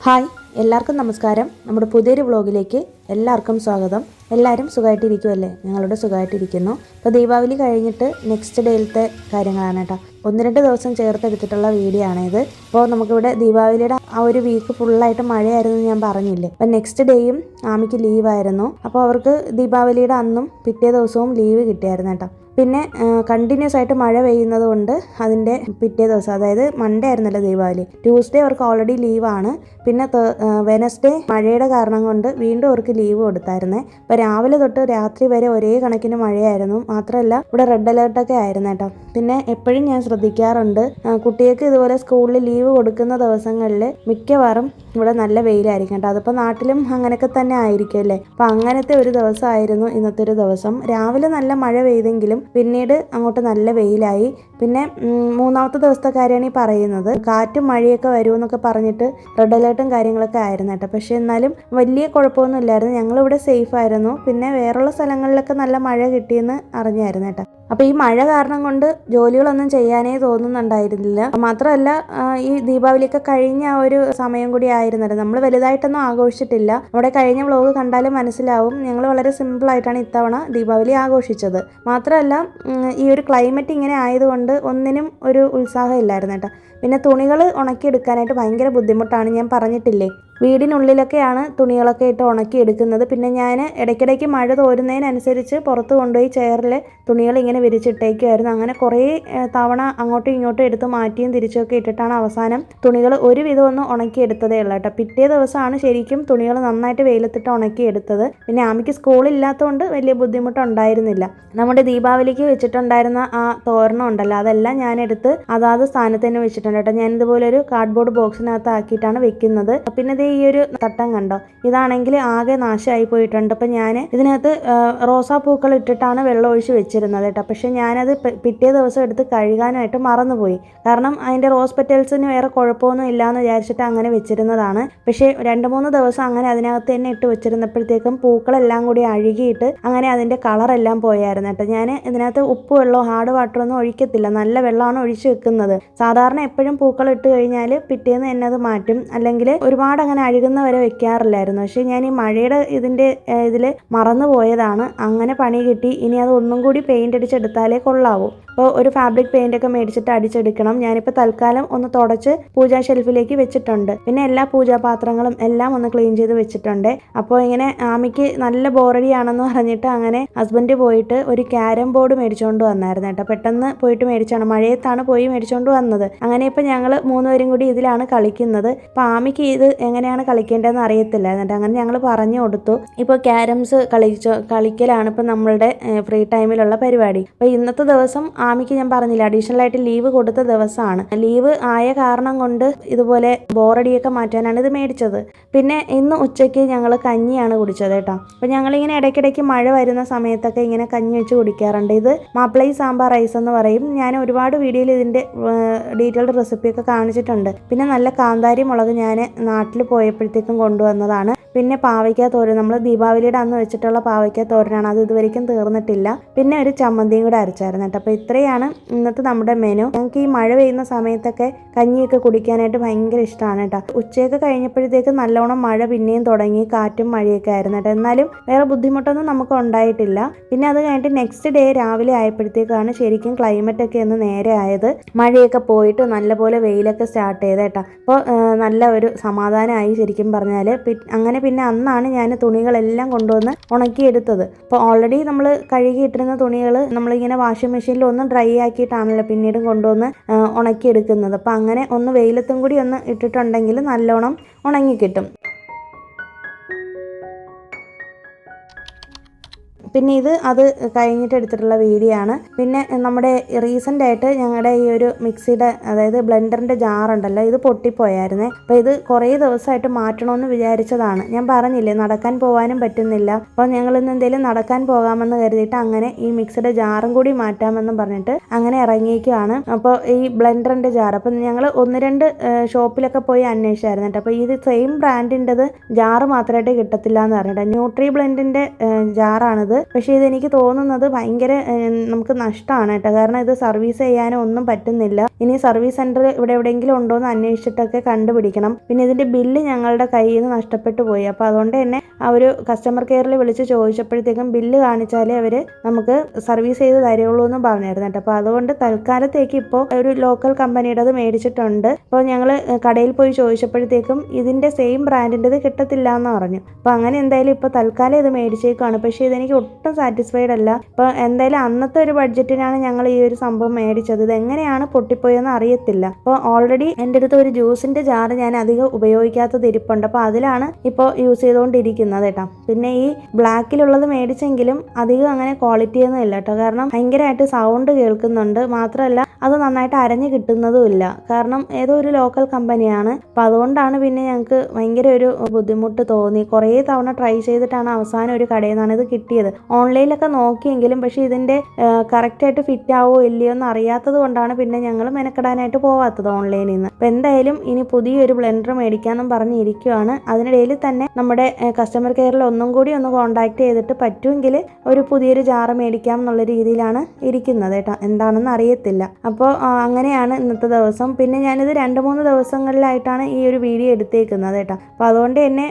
Hi, എല്ലാവർക്കും നമസ്കാരം. നമ്മുടെ പുതിയൊരു വ്ളോഗിലേക്ക് എല്ലാവർക്കും സ്വാഗതം. എല്ലാവരും സുഖമായിട്ടിരിക്കുമല്ലേ? ഞങ്ങളുടെ സുഖമായിട്ടിരിക്കുന്നു. ഇപ്പോൾ ദീപാവലി കഴിഞ്ഞിട്ട് നെക്സ്റ്റ് ഡേയിലത്തെ കാര്യങ്ങളാണ് കേട്ടോ. 1-2 ദിവസം ചേർത്തെടുത്തിട്ടുള്ള വീഡിയോ ആണിത്. അപ്പോൾ നമുക്കിവിടെ ദീപാവലിയുടെ ആ ഒരു വീക്ക് ഫുള്ളായിട്ട് മഴയായിരുന്നു ഞാൻ പറഞ്ഞില്ലേ. അപ്പോൾ നെക്സ്റ്റ് ഡേയും ആമിക്ക് ലീവായിരുന്നു. അപ്പോൾ അവർക്ക് ദീപാവലിയുടെ അന്നും പിറ്റേ ദിവസവും ലീവ് കിട്ടിയായിരുന്നു കേട്ടോ. പിന്നെ കണ്ടിന്യൂസ് ആയിട്ട് മഴ പെയ്യുന്നത് കൊണ്ട് അതിൻ്റെ പിറ്റേ ദിവസം, അതായത് മൺഡേ ആയിരുന്നല്ലോ ദീപാവലി, ട്യൂസ്ഡേ അവർക്ക് ഓൾറെഡി ലീവാണ്. പിന്നെ വെനസ്ഡേ മഴയുടെ കാരണം കൊണ്ട് വീണ്ടും അവർക്ക് ലീവ് കൊടുത്തായിരുന്നേ. അപ്പോൾ രാവിലെ തൊട്ട് രാത്രി വരെ ഒരേ കണക്കിന് മഴയായിരുന്നു. മാത്രമല്ല ഇവിടെ റെഡ് അലേർട്ടൊക്കെ ആയിരുന്നു കേട്ടോ. പിന്നെ എപ്പോഴും ഞാൻ ശ്രദ്ധിക്കാറുണ്ട്, കുട്ടികൾക്ക് ഇതുപോലെ സ്കൂളിൽ ലീവ് കൊടുക്കുന്ന ദിവസങ്ങളിൽ മിക്കവാറും ഇവിടെ നല്ല വെയിലായിരിക്കും കേട്ടോ. അതിപ്പോൾ നാട്ടിലും അങ്ങനെയൊക്കെ തന്നെ ആയിരിക്കും അല്ലേ. അപ്പോൾ അങ്ങനത്തെ ഒരു ദിവസമായിരുന്നു ഇന്നത്തെ ഒരു ദിവസം. രാവിലെ നല്ല മഴ പെയ്തെങ്കിലും പിന്നീട് അങ്ങോട്ട് നല്ല വെയിലായി. പിന്നെ 3-ാമത്തെ ദിവസത്തെ കാര്യമാണ് ഈ പറയുന്നത്. കാറ്റും മഴയൊക്കെ വരുമെന്നൊക്കെ പറഞ്ഞിട്ട് റെഡ് അലേർട്ടും കാര്യങ്ങളൊക്കെ ആയിരുന്നു കേട്ടോ. പക്ഷേ എന്നാലും വലിയ കുഴപ്പമൊന്നും ഇല്ലായിരുന്നു. ഞങ്ങളിവിടെ സേഫ് ആയിരുന്നു. പിന്നെ വേറുള്ള സ്ഥലങ്ങളിലൊക്കെ നല്ല മഴ കിട്ടിയെന്ന് അറിഞ്ഞായിരുന്നു കേട്ടോ. അപ്പോൾ ഈ മഴ കാരണം കൊണ്ട് ജോലികളൊന്നും ചെയ്യാനേ തോന്നുന്നുണ്ടായിരുന്നില്ല. മാത്രമല്ല ഈ ദീപാവലിയൊക്കെ കഴിഞ്ഞ ആ ഒരു സമയം കൂടി ആയിരുന്നല്ലോ. നമ്മൾ വലുതായിട്ടൊന്നും ആഘോഷിച്ചിട്ടില്ല. അവിടെ കഴിഞ്ഞ വ്ളോഗ് കണ്ടാലും മനസ്സിലാവും, ഞങ്ങൾ വളരെ സിമ്പിളായിട്ടാണ് ഇത്തവണ ദീപാവലി ആഘോഷിച്ചത്. മാത്രമല്ല ഈ ഒരു ക്ലൈമറ്റ് ഇങ്ങനെ ആയതുകൊണ്ട് ഒന്നിനും ഒരു ഉത്സാഹം ഇല്ലായിരുന്നു കേട്ടോ. പിന്നെ തുണികൾ ഉണക്കിയെടുക്കാനായിട്ട് ഭയങ്കര ബുദ്ധിമുട്ടാണ്. ഞാൻ പറഞ്ഞിട്ടില്ലേ, വീടിനുള്ളിലൊക്കെയാണ് തുണികളൊക്കെ ഇട്ട് ഉണക്കിയെടുക്കുന്നത്. പിന്നെ ഞാൻ ഇടയ്ക്കിടയ്ക്ക് മഴ തോരുന്നതിനനുസരിച്ച് പുറത്ത് കൊണ്ടുപോയി ചെയറിൽ തുണികൾ ഇങ്ങനെ വിരിച്ചിട്ടേക്കുമായിരുന്നു. അങ്ങനെ കുറേ തവണ അങ്ങോട്ടും ഇങ്ങോട്ടും എടുത്ത് മാറ്റിയും തിരിച്ചൊക്കെ ഇട്ടിട്ടാണ് അവസാനം തുണികൾ ഒരുവിധം ഒന്ന് ഉണക്കിയെടുത്തതേ ഉള്ളൂ കേട്ടോ. പിറ്റേ ദിവസമാണ് ശരിക്കും തുണികൾ നന്നായിട്ട് വെയിലത്തിട്ട് ഉണക്കിയെടുത്തത്. പിന്നെ ആമിക്ക് സ്കൂളില്ലാത്തതുകൊണ്ട് വലിയ ബുദ്ധിമുട്ടുണ്ടായിരുന്നില്ല. നമ്മുടെ ദീപാവലിക്ക് വെച്ചിട്ടുണ്ടായിരുന്ന ആ തോരണം ഉണ്ടല്ലോ, അതെല്ലാം ഞാനെടുത്ത് അതാത് സ്ഥാനത്ത് തന്നെ വെച്ചിട്ടുണ്ട് കേട്ടോ. ഞാൻ ഇതുപോലെ ഒരു കാർഡ്ബോർഡ് ബോക്സിനകത്ത് ആക്കിയിട്ടാണ് വെക്കുന്നത്. പിന്നെ ഈ ഒരു തട്ടം കണ്ടോ, ഇതാണെങ്കിൽ ആകെ നാശമായി പോയിട്ടുണ്ട്. അപ്പം ഞാൻ ഇതിനകത്ത് റോസാപ്പൂക്കൾ ഇട്ടിട്ടാണ് വെള്ളം ഒഴിച്ച് വെച്ചിരുന്നത് കേട്ടോ. പക്ഷെ ഞാനത് പിറ്റേ ദിവസം എടുത്ത് കഴുകാനായിട്ട് മറന്നുപോയി. കാരണം അതിൻ്റെ റോസ് പെറ്റൽസിന് വേറെ കുഴപ്പമൊന്നും ഇല്ലയെന്ന് വിചാരിച്ചിട്ട് അങ്ങനെ വെച്ചിരുന്നതാണ്. പക്ഷേ 2-3 ദിവസം അങ്ങനെ അതിനകത്ത് തന്നെ ഇട്ട് വെച്ചിരുന്നപ്പോഴത്തേക്കും പൂക്കളെല്ലാം കൂടി അഴുകിയിട്ട് അങ്ങനെ അതിൻ്റെ കളറെല്ലാം പോയായിരുന്നു കേട്ടോ. ഞാൻ ഇതിനകത്ത് ഉപ്പ് വെള്ളമോ ഹാർഡ് വാട്ടറൊന്നും ഒഴിക്കത്തില്ല, നല്ല വെള്ളമാണ് ഒഴിച്ച് വെക്കുന്നത്. സാധാരണ എപ്പോഴും പൂക്കൾ ഇട്ട് കഴിഞ്ഞാൽ പിറ്റേന്ന് തന്നെ അത് മാറ്റും, അല്ലെങ്കിൽ ഒരുപാട് അങ്ങനെ അഴുകുന്ന വരെ വെക്കാറില്ലായിരുന്നു. പക്ഷേ ഞാൻ ഈ മഴയുടെ ഇതിൽ മറന്നു പോയതാണ്. അങ്ങനെ പണി കിട്ടി. ഇനി അത് ഒന്നും കൂടി പെയിൻ്റ് അടിച്ചെടുത്താലേ കൊള്ളാവൂ. അപ്പോൾ ഒരു ഫാബ്രിക് പെയിൻ്റൊക്കെ മേടിച്ചിട്ട് അടിച്ചെടുക്കണം. ഞാനിപ്പോൾ തൽക്കാലം ഒന്ന് തുടച്ച് പൂജാ ഷെൽഫിലേക്ക് വെച്ചിട്ടുണ്ട്. പിന്നെ എല്ലാ പൂജാപാത്രങ്ങളും എല്ലാം ഒന്ന് ക്ലീൻ ചെയ്ത് വെച്ചിട്ടുണ്ട്. അപ്പോൾ ഇങ്ങനെ ആമിക്ക് നല്ല ബോറടിയാണെന്ന് പറഞ്ഞിട്ട് അങ്ങനെ ഹസ്ബൻഡ് പോയിട്ട് ഒരു ക്യാരം ബോർഡ് മേടിച്ചുകൊണ്ട് വന്നായിരുന്നു കേട്ടോ. പെട്ടെന്ന് പോയിട്ട് മേടിച്ചാണ്, മഴയത്താണ് പോയി മേടിച്ചുകൊണ്ട് വന്നത്. അങ്ങനെ ഇപ്പോൾ ഞങ്ങൾ 3 പേരും കൂടി ഇതിലാണ് കളിക്കുന്നത്. അപ്പോൾ ആമിക്ക് ഇത് എങ്ങനെയാണ് കളിക്കേണ്ടതെന്ന് അറിയത്തില്ല എന്നിട്ട് അങ്ങനെ ഞങ്ങൾ പറഞ്ഞു കൊടുത്തു. ഇപ്പോൾ ക്യാരംസ് കളിക്കലാണ് ഇപ്പോൾ നമ്മളുടെ ഫ്രീ ടൈമിലുള്ള പരിപാടി. അപ്പോൾ ഇന്നത്തെ ദിവസം ആമിക്ക് ഞാൻ പറഞ്ഞില്ല, അഡീഷണൽ ആയിട്ട് ലീവ് കൊടുത്ത ദിവസമാണ്. ലീവ് ആയ കാരണം കൊണ്ട് ഇതുപോലെ ബോറടിയൊക്കെ മാറ്റാനാണ് ഇത് മേടിച്ചത്. പിന്നെ ഇന്ന് ഉച്ചയ്ക്ക് ഞങ്ങൾ കഞ്ഞിയാണ് കുടിച്ചത് കേട്ടോ. അപ്പോൾ ഞങ്ങളിങ്ങനെ ഇടയ്ക്കിടയ്ക്ക് മഴ വരുന്ന സമയത്തൊക്കെ ഇങ്ങനെ കഞ്ഞി വെച്ച് കുടിക്കാറുണ്ട്. ഇത് മാപ്പിളൈ സാമ്പാർ റൈസ് എന്ന് പറയും. ഞാൻ ഒരുപാട് വീഡിയോയിൽ ഇതിൻ്റെ ഡീറ്റെയിൽഡ് റെസിപ്പിയൊക്കെ കാണിച്ചിട്ടുണ്ട്. പിന്നെ നല്ല കാന്താരി മുളക് ഞാൻ നാട്ടിൽ പോയപ്പോഴത്തേക്കും കൊണ്ടുവന്നതാണ്. പിന്നെ പാവയ്ക്ക തോരൻ, നമ്മൾ ദീപാവലിയുടെ അന്ന് വെച്ചിട്ടുള്ള പാവയ്ക്ക തോരനാണ്, അത് ഇതുവരെയ്ക്കും തീർന്നിട്ടില്ല. പിന്നെ ഒരു ചമ്മന്തിയും കൂടെ അരച്ചായിരുന്നു കേട്ടോ. അപ്പോൾ ഇത്രയാണ് ഇന്നത്തെ നമ്മുടെ മെനു. ഞങ്ങൾക്ക് ഈ മഴ പെയ്യുന്ന സമയത്തൊക്കെ കഞ്ഞിയൊക്കെ കുടിക്കാനായിട്ട് ഭയങ്കര ഇഷ്ടമാണ് കേട്ടോ. ഉച്ചയൊക്കെ കഴിഞ്ഞപ്പോഴത്തേക്ക് നല്ലോണം മഴ പിന്നെയും തുടങ്ങി, കാറ്റും മഴയൊക്കെ ആയിരുന്നു കേട്ടോ. എന്നാലും വേറെ ബുദ്ധിമുട്ടൊന്നും നമുക്ക് ഉണ്ടായിട്ടില്ല. പിന്നെ അത് കഴിഞ്ഞിട്ട് നെക്സ്റ്റ് ഡേ രാവിലെ ആയപ്പോഴത്തേക്കാണ് ശരിക്കും ക്ലൈമറ്റൊക്കെ ഒന്ന് നേരെ ആയത്. മഴയൊക്കെ പോയിട്ട് നല്ലപോലെ വെയിലൊക്കെ സ്റ്റാർട്ട് ചെയ്ത് കേട്ടോ. അപ്പോൾ നല്ല ഒരു സമാധാനമായി ശരിക്കും പറഞ്ഞാൽ. അങ്ങനെ പിന്നെ അന്നാണ് ഞാൻ തുണികളെല്ലാം കൊണ്ടുവന്ന് ഉണക്കിയെടുത്തത്. അപ്പോൾ ഓൾറെഡി നമ്മൾ കഴുകിയിട്ടിരുന്ന തുണികൾ നമ്മളിങ്ങനെ വാഷിംഗ് മെഷീനിൽ ഒന്ന് ഡ്രൈ ആക്കിയിട്ടാണല്ലോ പിന്നീടും കൊണ്ടുവന്ന് ഉണക്കിയെടുക്കുന്നത്. അപ്പോൾ അങ്ങനെ ഒന്ന് വെയിലത്തും കൂടി ഒന്ന് ഇട്ടിട്ടുണ്ടെങ്കിൽ നല്ലോണം ഉണങ്ങിക്കിട്ടും. പിന്നെ അത് കഴിഞ്ഞിട്ട് എടുത്തിട്ടുള്ള വീഡിയോ ആണ്. പിന്നെ നമ്മുടെ റീസെൻ്റ് ആയിട്ട് ഞങ്ങളുടെ ഈ ഒരു മിക്സിയുടെ, അതായത് ബ്ലെൻഡറിൻ്റെ ജാറുണ്ടല്ലോ, ഇത് പൊട്ടിപ്പോയായിരുന്നേ. അപ്പോൾ ഇത് കുറേ ദിവസമായിട്ട് മാറ്റണമെന്ന് വിചാരിച്ചതാണ്. ഞാൻ പറഞ്ഞില്ലേ, നടക്കാൻ പോകാനും പറ്റുന്നില്ല. അപ്പോൾ ഞങ്ങളിന്ന് എന്തെങ്കിലും നടക്കാൻ പോകാമെന്ന് കരുതിയിട്ട് അങ്ങനെ ഈ മിക്സിയുടെ ജാറും കൂടി മാറ്റാമെന്ന് പറഞ്ഞിട്ട് അങ്ങനെ ഇറങ്ങിയേക്കുവാണ്. അപ്പോൾ ഈ ബ്ലെൻഡറിൻ്റെ ജാർ, അപ്പം ഞങ്ങൾ 1-2 ഷോപ്പിലൊക്കെ പോയി അന്വേഷിച്ചായിരുന്നു കേട്ടോ. അപ്പോൾ ഇത് സെയിം ബ്രാൻഡിൻ്റെത് ജാറ് മാത്രമായിട്ട് കിട്ടത്തില്ല എന്ന് പറഞ്ഞിട്ട്, ന്യൂട്രി ബ്ലെൻഡിൻ്റെ ജാറാണിത്. പക്ഷേ ഇതെനിക്ക് തോന്നുന്നത് ഭയങ്കര നമുക്ക് നഷ്ടമാണ് കേട്ടോ. കാരണം ഇത് സർവീസ് ചെയ്യാനോ ഒന്നും പറ്റുന്നില്ല. ഇനി സർവീസ് സെൻറ്റർ ഇവിടെ എവിടെയെങ്കിലും ഉണ്ടോ എന്ന് അന്വേഷിച്ചിട്ടൊക്കെ കണ്ടുപിടിക്കണം. പിന്നെ ഇതിൻ്റെ ബില്ല് ഞങ്ങളുടെ കയ്യിൽ നിന്ന് നഷ്ടപ്പെട്ടു പോയി. അപ്പോൾ അതുകൊണ്ട് തന്നെ അവർ കസ്റ്റമർ കെയറിൽ വിളിച്ച് ചോദിച്ചപ്പോഴത്തേക്കും ബില്ല് കാണിച്ചാലേ അവർ നമുക്ക് സർവീസ് ചെയ്ത് തരുള്ളൂ എന്ന് പറഞ്ഞായിരുന്നു കേട്ടോ. അപ്പോൾ അതുകൊണ്ട് തൽക്കാലത്തേക്ക് ഇപ്പോൾ ഒരു ലോക്കൽ കമ്പനിയുടെ അത് മേടിച്ചിട്ടുണ്ട്. അപ്പോൾ ഞങ്ങൾ കടയിൽ പോയി ചോദിച്ചപ്പോഴത്തേക്കും ഇതിൻ്റെ സെയിം ബ്രാൻഡിൻ്റെത് കിട്ടത്തില്ല എന്ന് പറഞ്ഞു. അപ്പോൾ അങ്ങനെ എന്തായാലും ഇപ്പോൾ തൽക്കാലം ഇത് മേടിച്ചേക്കാണ്. പക്ഷേ ഇതെനിക്ക് ഒട്ടും സാറ്റിസ്ഫൈഡ് അല്ല. ഇപ്പോൾ എന്തായാലും അന്നത്തെ ഒരു ബഡ്ജറ്റിനാണ് ഞങ്ങൾ ഈ ഒരു സംഭവം മേടിച്ചത്. ഇതെങ്ങനെയാണ് പൊട്ടിപ്പോയെന്ന് അറിയത്തില്ല. അപ്പോൾ ഓൾറെഡി എൻ്റെ അടുത്ത് ഒരു ജ്യൂസിൻ്റെ ജാറ് ഞാൻ അധികം ഉപയോഗിക്കാത്തത് ഇരിപ്പുണ്ട്. അപ്പോൾ അതിലാണ് ഇപ്പോൾ യൂസ് ചെയ്തുകൊണ്ടിരിക്കുന്നത് കേട്ടോ. പിന്നെ ഈ ബ്ലാക്കിലുള്ളത് മേടിച്ചെങ്കിലും അധികം അങ്ങനെ ക്വാളിറ്റി ഒന്നും ഇല്ല കേട്ടോ. കാരണം ഭയങ്കരമായിട്ട് സൗണ്ട് കേൾക്കുന്നുണ്ട്. മാത്രമല്ല അത് നന്നായിട്ട് അരഞ്ഞ് കിട്ടുന്നതുമില്ല. കാരണം ഏതോ ഒരു ലോക്കൽ കമ്പനിയാണ്. അപ്പോൾ അതുകൊണ്ടാണ് പിന്നെ ഞങ്ങൾക്ക് ഭയങ്കര ഒരു ബുദ്ധിമുട്ട് തോന്നി. കുറേ തവണ ട്രൈ ചെയ്തിട്ടാണ് അവസാനം ഒരു കടയിൽ നിന്നാണ് ഇത് കിട്ടിയത്. ഓൺലൈനിലൊക്കെ നോക്കിയെങ്കിലും പക്ഷേ ഇതിൻ്റെ കറക്റ്റായിട്ട് ഫിറ്റ് ആവോ ഇല്ലയോ എന്ന് അറിയാത്തത് കൊണ്ടാണ് പിന്നെ ഞങ്ങൾ മെനക്കെടാനായിട്ട് പോവാത്തത് ഓൺലൈനിൽ നിന്ന്. അപ്പോൾ എന്തായാലും ഇനി പുതിയൊരു ബ്ലെൻഡർ മേടിക്കാമെന്നും പറഞ്ഞിരിക്കുകയാണ്. അതിനിടയിൽ തന്നെ നമ്മുടെ കസ്റ്റമർ കെയറിൽ ഒന്നും കൂടി ഒന്ന് കോൺടാക്ട് ചെയ്തിട്ട് പറ്റുമെങ്കിൽ ഒരു പുതിയൊരു ജാറ് മേടിക്കാം എന്നുള്ള രീതിയിലാണ് ഇരിക്കുന്നത് കേട്ടോ. എന്താണെന്ന് അറിയത്തില്ല. അപ്പോൾ അങ്ങനെയാണ് ഇന്നത്തെ ദിവസം. പിന്നെ ഞാനിത് 2-3 ദിവസങ്ങളിലായിട്ടാണ് ഈ ഒരു വീഡിയോ എടുത്തേക്കുന്നത് കേട്ടോ. അപ്പോൾ അതുകൊണ്ട് തന്നെ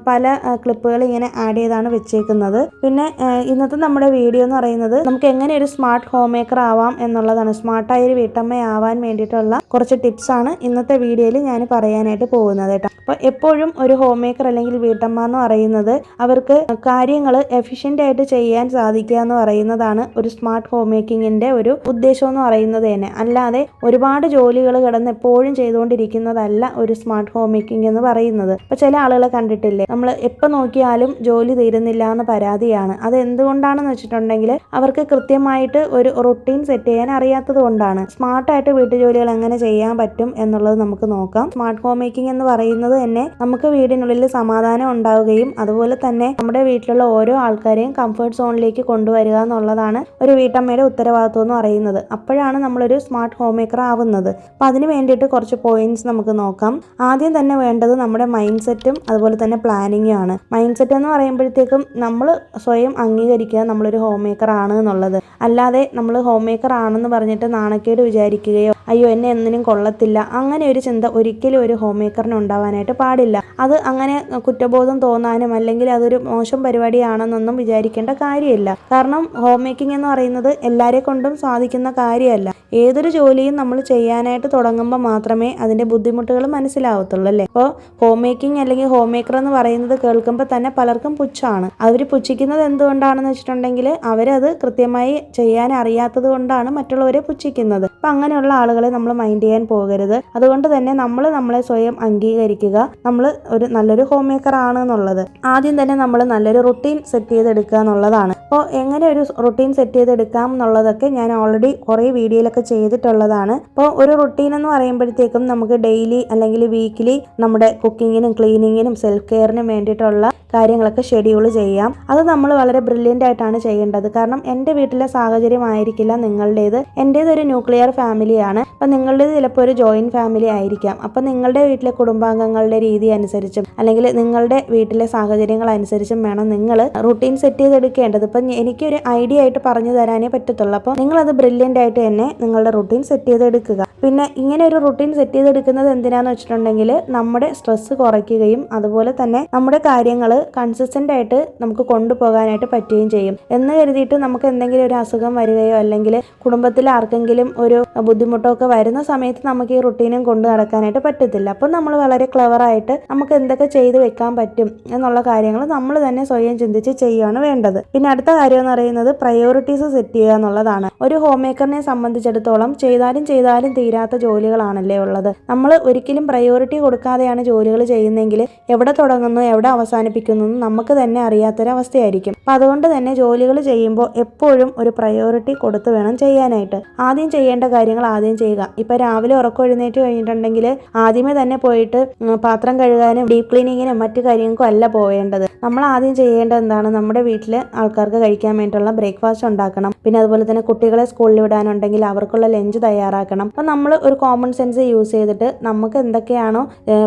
പല ക്ലിപ്പുകൾ ഇങ്ങനെ ആഡ് ചെയ്താണ് വെച്ചേക്കുന്നത്. പിന്നെ ഇന്നത്തെ നമ്മുടെ വീഡിയോ എന്ന് പറയുന്നത് നമുക്ക് എങ്ങനെ ഒരു സ്മാർട്ട് ഹോം മേക്കർ ആവാം എന്നുള്ളതാണ്. സ്മാർട്ടായ ഒരു വീട്ടമ്മയാവാൻ വേണ്ടിയിട്ടുള്ള കുറച്ച് ടിപ്സാണ് ഇന്നത്തെ വീഡിയോയിൽ ഞാൻ പറയാനായിട്ട് പോകുന്നത് കേട്ടോ. അപ്പോൾ എപ്പോഴും ഒരു ഹോം മേക്കർ അല്ലെങ്കിൽ വീട്ടമ്മ എന്ന് പറയുന്നത് അവർക്ക് കാര്യങ്ങൾ എഫിഷ്യൻ്റ് ആയിട്ട് ചെയ്യാൻ സാധിക്കുക എന്ന് പറയുന്നതാണ് ഒരു സ്മാർട്ട് ഹോം മേക്കിങ്ങിൻ്റെ ഒരു ഉദ്ദേശം എന്ന് പറയുന്നത് തന്നെ. അല്ലാതെ ഒരുപാട് ജോലികൾ കിടന്ന് എപ്പോഴും ചെയ്തുകൊണ്ടിരിക്കുന്നതല്ല ഒരു സ്മാർട്ട് ഹോം മേക്കിംഗ് എന്ന് പറയുന്നത്. ഇപ്പോൾ ചില ആളുകളെ കണ്ടിട്ടില്ലേ, നമ്മൾ എപ്പോൾ നോക്കിയാലും ജോലി തീരുന്നില്ല എന്ന് പരാതിയാണ്. അത് എന്തുകൊണ്ടാണെന്ന് വെച്ചിട്ടുണ്ടെങ്കിൽ അവർക്ക് കൃത്യമായിട്ട് ഒരു റൊട്ടീൻ സെറ്റ് ചെയ്യാൻ അറിയാത്തത് കൊണ്ടാണ്. സ്മാർട്ടായിട്ട് വീട്ടുജോലികൾ എങ്ങനെ ചെയ്യാൻ പറ്റും എന്നുള്ളത് നമുക്ക് നോക്കാം. സ്മാർട്ട് ഹോം മേക്കിംഗ് എന്ന് പറയുന്നത് തന്നെ നമുക്ക് വീടിനുള്ളിൽ സമാധാനം ഉണ്ടാവുകയും അതുപോലെ തന്നെ നമ്മുടെ വീട്ടിലുള്ള ഓരോ ആൾക്കാരെയും കംഫർട്ട് സോണിലേക്ക് കൊണ്ടുവരിക എന്നുള്ളതാണ് ഒരു വീട്ടമ്മയുടെ ഉത്തരവാദിത്വം എന്ന് പറയുന്നത്. അപ്പോഴാണ് നമ്മളൊരു സ്മാർട്ട് ഹോം മേക്കർ ആവുന്നത്. അപ്പം അതിന് വേണ്ടിയിട്ട് കുറച്ച് പോയിന്റ്സ് നമുക്ക് നോക്കാം. ആദ്യം തന്നെ വേണ്ടത് നമ്മുടെ മൈൻഡ് സെറ്റും അതുപോലെ തന്നെ പ്ലാനിങ്ങും ആണ്. മൈൻഡ് സെറ്റ് എന്ന് പറയുമ്പോഴത്തേക്കും നമ്മൾ സ്വയം അംഗീകരിക്കുക നമ്മളൊരു ഹോം മേക്കർ ആണ് എന്നുള്ളത്. അല്ലാതെ നമ്മൾ ഹോം മേക്കർ ആണെന്ന് പറഞ്ഞിട്ട് നാണക്കേട് വിചാരിക്കുകയോ അയ്യോ എന്നെ എന്തിനും കൊള്ളത്തില്ല അങ്ങനെ ഒരു ചിന്ത ഒരിക്കലും ഒരു ഹോം മേക്കറിന് ഉണ്ടാവാനായിട്ട് പാടില്ല. അത് അങ്ങനെ കുറ്റബോധം തോന്നാനും അല്ലെങ്കിൽ അതൊരു മോശം പരിപാടിയാണെന്നൊന്നും വിചാരിക്കേണ്ട കാര്യമില്ല. കാരണം ഹോം മേക്കിംഗ് എന്ന് പറയുന്നത് എല്ലാവരെ കൊണ്ടും സാധിക്കുന്ന കാര്യമല്ല. ഏതൊരു ജോലിയും നമ്മൾ ചെയ്യാനായിട്ട് തുടങ്ങുമ്പോൾ മാത്രമേ അതിൻ്റെ ബുദ്ധിമുട്ടുകൾ മനസ്സിലാവത്തുള്ളൂ അല്ലേ. അപ്പോൾ ഹോം മേക്കിംഗ് അല്ലെങ്കിൽ ഹോം മേക്കർ എന്ന് പറയുന്നത് കേൾക്കുമ്പോൾ തന്നെ പലർക്കും പുച്ഛമാണ്. അവർ പുച്ഛിക്കുന്നത് എന്തുകൊണ്ടാണെന്ന് വെച്ചിട്ടുണ്ടെങ്കിൽ അവരത് കൃത്യമായി ചെയ്യാൻ അറിയാത്തത് കൊണ്ടാണ് മറ്റുള്ളവരെ പുച്ഛിക്കുന്നത്. അപ്പം അങ്ങനെയുള്ള ആളുകളെ നമ്മൾ മൈൻഡ് ചെയ്യാൻ പോകരുത്. അതുകൊണ്ട് തന്നെ നമ്മളെ സ്വയം അംഗീകരിക്കുക, നമ്മൾ ഒരു നല്ലൊരു ഹോം മേക്കർ ആണ് എന്നുള്ളത്. ആദ്യം തന്നെ നമ്മൾ നല്ലൊരു റുട്ടീൻ സെറ്റ് ചെയ്തെടുക്കുക എന്നുള്ളതാണ്. അപ്പോൾ എങ്ങനെ ഒരു റുട്ടീൻ സെറ്റ് ചെയ്തെടുക്കാം എന്നുള്ളതൊക്കെ ഞാൻ ഓൾറെഡി കുറേ വീഡിയോയിലൊക്കെ ചെയ്തിട്ടുള്ളതാണ്. അപ്പോൾ ഒരു റുട്ടീൻ എന്ന് പറയുമ്പോഴത്തേക്കും നമുക്ക് ഡെയിലി അല്ലെങ്കിൽ വീക്കിലി നമ്മുടെ കുക്കിങ്ങിനും ക്ലീനിങ്ങിനും സെൽഫ് കെയറിനും വേണ്ടിയിട്ടുള്ള കാര്യങ്ങളൊക്കെ ഷെഡ്യൂൾ ചെയ്യാം. അത് നമ്മൾ വളരെ ബ്രില്യൻ്റ് ആയിട്ടാണ് ചെയ്യേണ്ടത്. കാരണം എൻ്റെ വീട്ടിലെ സാഹചര്യം ആയിരിക്കില്ല നിങ്ങളുടേത്. എൻ്റേതൊരു ന്യൂക്ലിയർ ഫാമിലിയാണ്. അപ്പം നിങ്ങളുടേത് ചിലപ്പോൾ ഒരു ജോയിൻറ്റ് ഫാമിലി ആയിരിക്കാം. അപ്പം നിങ്ങളുടെ വീട്ടിലെ കുടുംബാംഗങ്ങളുടെ രീതി അനുസരിച്ചും അല്ലെങ്കിൽ നിങ്ങളുടെ വീട്ടിലെ സാഹചര്യങ്ങൾ അനുസരിച്ചും വേണം നിങ്ങൾ റുട്ടീൻ സെറ്റ് ചെയ്തെടുക്കേണ്ടത്. ഇപ്പം എനിക്കൊരു ഐഡിയ ആയിട്ട് പറഞ്ഞു തരാനേ പറ്റത്തുള്ളൂ. അപ്പോൾ നിങ്ങളത് ബ്രില്യൻ്റ് ആയിട്ട് തന്നെ നിങ്ങളുടെ റുട്ടീൻ സെറ്റ് ചെയ്തെടുക്കുക. പിന്നെ ഇങ്ങനെ ഒരു റുട്ടീൻ സെറ്റ് ചെയ്തെടുക്കുന്നത് എന്തിനാന്ന് വെച്ചിട്ടുണ്ടെങ്കിൽ നമ്മുടെ സ്ട്രെസ്സ് കുറയ്ക്കുകയും അതുപോലെ തന്നെ നമ്മുടെ കാര്യങ്ങൾ കൺസിസ്റ്റൻ്റ് ആയിട്ട് നമുക്ക് കൊണ്ടുപോകാനായിട്ട് പറ്റുകയും ചെയ്യും. എന്ന് കരുതിയിട്ട് നമുക്ക് എന്തെങ്കിലും ഒരു അസുഖം വരികയോ അല്ലെങ്കിൽ കുടുംബത്തിൽ ആർക്കെങ്കിലും ഒരു ബുദ്ധിമുട്ടോ ഒക്കെ വരുന്ന സമയത്ത് നമുക്ക് ഈ റുട്ടീനും കൊണ്ട് നടക്കാനായിട്ട് പറ്റത്തില്ല. അപ്പം നമ്മൾ വളരെ ക്ലെവറായിട്ട് നമുക്ക് എന്തൊക്കെ ചെയ്ത് വെക്കാൻ പറ്റും എന്നുള്ള കാര്യങ്ങൾ നമ്മൾ തന്നെ സ്വയം ചിന്തിച്ച് ചെയ്യുകയാണ് വേണ്ടത്. പിന്നെ അടുത്ത കാര്യം എന്ന് പറയുന്നത് പ്രയോറിറ്റീസ് സെറ്റ് ചെയ്യുക എന്നുള്ളതാണ്. ഒരു ഹോം മേക്കറിനെ സംബന്ധിച്ചിടത്തോളം ചെയ്താലും തീരാത്ത ജോലികളാണല്ലേ ഉള്ളത്. നമ്മൾ ഒരിക്കലും പ്രയോറിറ്റി കൊടുക്കാതെയാണ് ജോലികൾ ചെയ്യുന്നതെങ്കിൽ എവിടെ തുടങ്ങുന്നു എവിടെ അവസാനിപ്പിക്കുന്നു നമുക്ക് തന്നെ അറിയാത്തൊരവസ്ഥയായിരിക്കും. അപ്പം അതുകൊണ്ട് തന്നെ ജോലികൾ ചെയ്യുമ്പോൾ എപ്പോഴും ഒരു പ്രയോറിറ്റി കൊടുത്ത് വേണം ചെയ്യാനായിട്ട്. ആദ്യം ചെയ്യേണ്ട കാര്യങ്ങൾ ആദ്യം ചെയ്യുക. ഇപ്പം രാവിലെ ഉറക്കം എഴുന്നേറ്റ് കഴിഞ്ഞിട്ടുണ്ടെങ്കിൽ ആദ്യമേ തന്നെ പോയിട്ട് പാത്രം കഴുകാനും ഡീപ്പ് ക്ലീനിങ്ങിനും മറ്റു കാര്യങ്ങൾക്കും അല്ല പോവേണ്ടത്. നമ്മൾ ആദ്യം ചെയ്യേണ്ടത് എന്താണ്, നമ്മുടെ വീട്ടിൽ ആൾക്കാർക്ക് കഴിക്കാൻ വേണ്ടിയിട്ടുള്ള ബ്രേക്ക്ഫാസ്റ്റ് ഉണ്ടാക്കണം. പിന്നെ അതുപോലെ തന്നെ കുട്ടികളെ സ്കൂളിൽ വിടാനുണ്ടെങ്കിൽ അവർക്കുള്ള ലഞ്ച് തയ്യാറാക്കണം. അപ്പം നമ്മൾ ഒരു കോമൺ സെൻസ് യൂസ് ചെയ്തിട്ട് നമുക്ക് എന്തൊക്കെയാണോ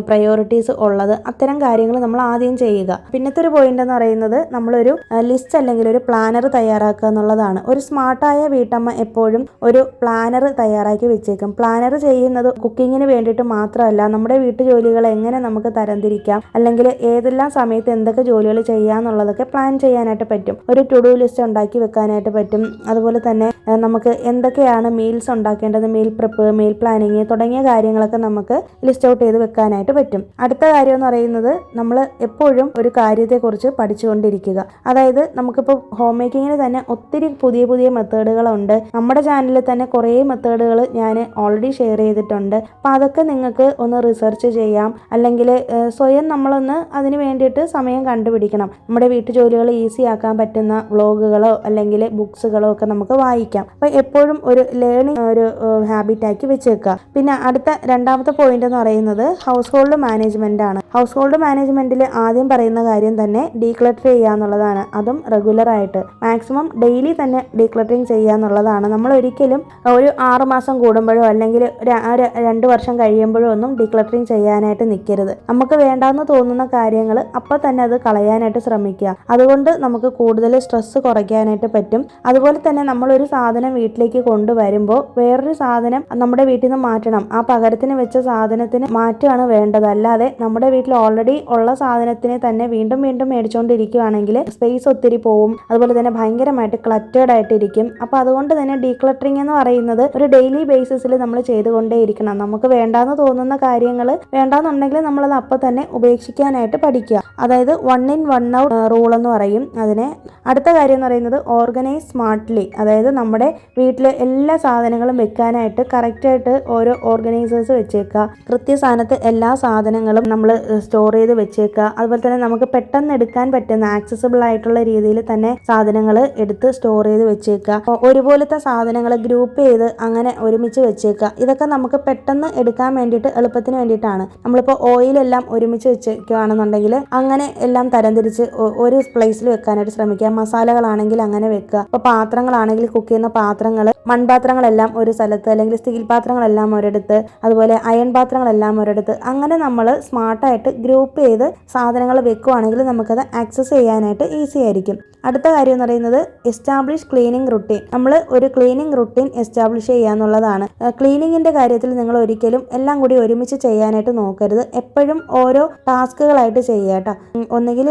പ്രയോറിറ്റീസ് ഉള്ളത് അത്തരം കാര്യങ്ങൾ നമ്മൾ ആദ്യം ചെയ്യുക. പിന്നത്തെ ഒരു പോയിന്റ് എന്ന് പറയുന്നത് നമ്മളൊരു ലിസ്റ്റ് അല്ലെങ്കിൽ ഒരു പ്ലാനർ തയ്യാറാക്കുക എന്നുള്ളതാണ്. ഒരു സ്മാർട്ടായ വീട്ടമ്മ എപ്പോഴും ഒരു പ്ലാനർ തയ്യാറാക്കി വെച്ചേക്കും. പ്ലാനർ ചെയ്യുന്നത് കുക്കിങ്ങിന് വേണ്ടിയിട്ട് മാത്രമല്ല, നമ്മുടെ വീട്ടു ജോലികൾ എങ്ങനെ നമുക്ക് തരംതിരിക്കാം, അല്ലെങ്കിൽ ഏതെല്ലാം സമയത്ത് എന്തൊക്കെ ജോലികൾ ചെയ്യാന്നുള്ളതൊക്കെ പ്ലാൻ ചെയ്യാനായിട്ട് പറ്റും. ഒരു ടു ഡു ലിസ്റ്റ് ഉണ്ടാക്കി വെക്കാനായിട്ട് പറ്റും. അതുപോലെ തന്നെ നമുക്ക് എന്തൊക്കെയാണ് മീൽസ് ഉണ്ടാക്കേണ്ടത്, മീൽ പ്രിപ്പ്, മീൽ പ്ലാനിങ് തുടങ്ങിയ കാര്യങ്ങളൊക്കെ നമുക്ക് ലിസ്റ്റ് ഔട്ട് ചെയ്ത് വെക്കാനായിട്ട് പറ്റും. അടുത്ത കാര്യം എന്ന് പറയുന്നത് നമ്മൾ എപ്പോഴും ഒരു കാര്യത്തെക്കുറിച്ച് പഠിച്ചുകൊണ്ടിരിക്കുക. അതായത് നമുക്കിപ്പോൾ ഹോം മേക്കിങ്ങിന് തന്നെ ഒത്തിരി പുതിയ പുതിയ മെത്തേഡുകളുണ്ട്. നമ്മുടെ ചാനലിൽ തന്നെ കുറേ മെത്തേഡുകൾ ഞാൻ ഓൾറെഡി ഷെയർ ചെയ്തിട്ടുണ്ട്. അപ്പോൾ അതൊക്കെ നിങ്ങൾക്ക് ഒന്ന് റിസർച്ച് ചെയ്യാം, അല്ലെങ്കിൽ സ്വയം നമ്മളൊന്ന് അതിന് വേണ്ടിയിട്ട് സമയം കണ്ടുപിടിക്കണം. നമ്മുടെ വീട്ടു ജോലികൾ ഈസി ആക്കാൻ പറ്റുന്ന വ്ളോഗുകളോ അല്ലെങ്കിൽ ബുക്സുകളോ ഒക്കെ നമുക്ക് വായിക്കാം. അപ്പോൾ എപ്പോഴും ഒരു ലേണിംഗ് ഒരു ഹാബിറ്റാക്കി വെച്ചേക്കുക. പിന്നെ അടുത്ത രണ്ടാമത്തെ പോയിന്റ് എന്ന് പറയുന്നത് ഹൗസ് ഹോൾഡ് മാനേജ്മെന്റ് ആണ്. ഹൗസ് ഹോൾഡ് മാനേജ്മെന്റിൽ ആദ്യം പറയുന്ന കാര്യം തന്നെ ഡീക്ലട്ടർ ചെയ്യുക എന്നുള്ളതാണ്. അതും റെഗുലർ ആയിട്ട് മാക്സിമം ഡെയിലി തന്നെ ഡീക്ലട്ടറിങ് ചെയ്യുക എന്നുള്ളതാണ്. നമ്മൾ ഒരിക്കലും ഒരു 6 മാസം കൂടുമ്പോഴോ അല്ലെങ്കിൽ 2 വർഷം കഴിയുമ്പോഴോ ഒന്നും ഡീക്ലട്ടറിങ് ചെയ്യാനായിട്ട് നിൽക്കരുത്. നമുക്ക് വേണ്ടാന്ന് തോന്നുന്ന കാര്യങ്ങൾ അപ്പോൾ തന്നെ അത് കളയാനായിട്ട് ശ്രമിക്കുക. അതുകൊണ്ട് നമുക്ക് കൂടുതൽ സ്ട്രെസ് കുറയ്ക്കാനായിട്ട് പറ്റും. അതുപോലെ തന്നെ നമ്മളൊരു സാധനം വീട്ടിലേക്ക് കൊണ്ടുവരുമ്പോൾ വേറൊരു സാധനം നമ്മുടെ വീട്ടിൽ നിന്ന് മാറ്റണം. ആ പകരത്തിന് വെച്ച സാധനത്തിന് മാറ്റുകയാണ് വേണ്ടത്. അല്ലാതെ നമ്മുടെ വീട്ടിൽ ഓൾറെഡി ഉള്ള സാധനത്തിനെ തന്നെ വീണ്ടും വീണ്ടും മേടിച്ചുകൊണ്ടിരിക്കുകയാണെങ്കിൽ സ്പേസ് ഒത്തിരി പോവും. അതുപോലെ തന്നെ ഭയങ്കരമായിട്ട് ക്ലറ്റേർഡ് ആയിട്ടിരിക്കും. അപ്പോൾ അതുകൊണ്ട് തന്നെ ഡീക്ലട്ടറിങ് എന്ന് പറയുന്നത് ഒരു ഡെയിലി ബേസിസിൽ നമ്മൾ ചെയ്തുകൊണ്ടേയിരിക്കണം. നമുക്ക് വേണ്ടാന്ന് തോന്നുന്ന കാര്യങ്ങൾ വേണ്ടാന്നുണ്ടെങ്കിൽ നമ്മളത് അപ്പോൾ തന്നെ ഉപേക്ഷിക്കാനായിട്ട് പഠിക്കുക. അതായത് 1 in 1 out റൂൾ എന്ന് പറയും അതിനെ. അടുത്ത കാര്യം എന്ന് പറയുന്നത് ഓർഗനൈസ് സ്മാർട്ട്ലി. അതായത് നമ്മുടെ വീട്ടിലെ എല്ലാ സാധനങ്ങളും വെക്കാനായിട്ട് കറക്റ്റായിട്ട് ഓരോ ഓർഗനൈസേഴ്സ് വെച്ചേക്കുക. കൃത്യസ്ഥാനത്ത് എല്ലാ സാധനങ്ങളും നമ്മൾ സ്റ്റോർ ചെയ്ത് വെച്ചേക്കുക. അതുപോലെ തന്നെ നമുക്ക് പെട്ടെന്ന് എടുക്കാൻ പറ്റുന്ന ആക്സസിബിൾ ആയിട്ടുള്ള രീതിയിൽ തന്നെ സാധനങ്ങൾ എടുത്ത് സ്റ്റോർ ചെയ്ത് വെച്ചേക്കുക. ഒരുപോലത്തെ സാധനങ്ങൾ ഗ്രൂപ്പ് ചെയ്ത് അങ്ങനെ ഒരുമിച്ച് വെച്ചേക്കുക. ഇതൊക്കെ നമുക്ക് പെട്ടെന്ന് എടുക്കാൻ വേണ്ടിയിട്ട് എളുപ്പത്തിന് വേണ്ടിയിട്ടാണ്. നമ്മളിപ്പോൾ ഓയിലെല്ലാം ഒരുമിച്ച് വെച്ചേക്കുകയാണെന്നുണ്ടെങ്കിൽ അങ്ങനെ എല്ലാം തരംതിരിച്ച് ഒരു പ്ലേസിൽ വെക്കാനായിട്ട് ശ്രമിക്കുക. മസാലകളാണെങ്കിൽ അങ്ങനെ വെക്കുക. ഇപ്പോൾ പാത്രങ്ങളാണെങ്കിൽ കുക്ക് ചെയ്യുന്ന പാത്രങ്ങൾ, മൺപാത്രങ്ങളെല്ലാം ഒരു സ്ഥലത്ത്, അല്ലെങ്കിൽ സ്റ്റീൽ പാത്രങ്ങളെല്ലാം ഒരിടത്ത്, അതുപോലെ അയൺ പാത്രങ്ങളെല്ലാം ഒരിടത്ത്, അങ്ങനെ നമ്മൾ സ്മാർട്ടായിട്ട് ഗ്രൂപ്പ് ചെയ്ത് സാധനങ്ങൾ വെക്കുകയാണെങ്കിൽ നമുക്കത് ആക്സസ് ചെയ്യാനായിട്ട് ഈസി ആയിരിക്കും. അടുത്ത കാര്യം എന്ന് പറയുന്നത് എസ്റ്റാബ്ലിഷ് ക്ലീനിങ് റുട്ടീൻ. നമ്മൾ ഒരു ക്ലീനിങ് റുട്ടീൻ എസ്റ്റാബ്ലിഷ് ചെയ്യുക എന്നുള്ളതാണ്. ക്ലീനിങ്ങിൻ്റെ കാര്യത്തിൽ നിങ്ങൾ ഒരിക്കലും എല്ലാം കൂടി ഒരുമിച്ച് ചെയ്യാനായിട്ട് നോക്കരുത്. എപ്പോഴും ഓരോ ടാസ്കുകളായിട്ട് ചെയ്യുക കേട്ടോ. ഒന്നുകിൽ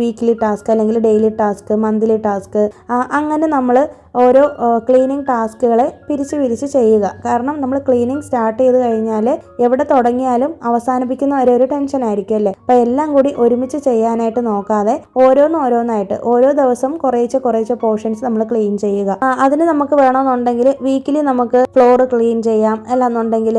വീക്ക്ലി ടാസ്ക്, അല്ലെങ്കിൽ ഡെയിലി ടാസ്ക്, മന്ത്ലി ടാസ്ക്, അങ്ങനെ നമ്മൾ ഓരോ ക്ലീനിങ് ടാസ്കുകളെ പിരിച്ച് ചെയ്യുക. കാരണം നമ്മൾ ക്ലീനിങ് സ്റ്റാർട്ട് ചെയ്ത് കഴിഞ്ഞാൽ എവിടെ തുടങ്ങിയാലും അവസാനിപ്പിക്കുന്ന വരെ ഒരു ടെൻഷൻ ആയിരിക്കും അല്ലേ. അപ്പോൾ എല്ലാം കൂടി ഒരുമിച്ച് ചെയ്യാനായിട്ട് നോക്കാതെ ഓരോന്നായിട്ട് ഓരോ ദിവസം കുറേശ്ശെ പോർഷൻസ് നമ്മൾ ക്ലീൻ ചെയ്യുക. അതിന് നമുക്ക് വേണമെന്നുണ്ടെങ്കിൽ വീക്കിലി നമുക്ക് ഫ്ലോർ ക്ലീൻ ചെയ്യാം, അല്ലാന്നുണ്ടെങ്കിൽ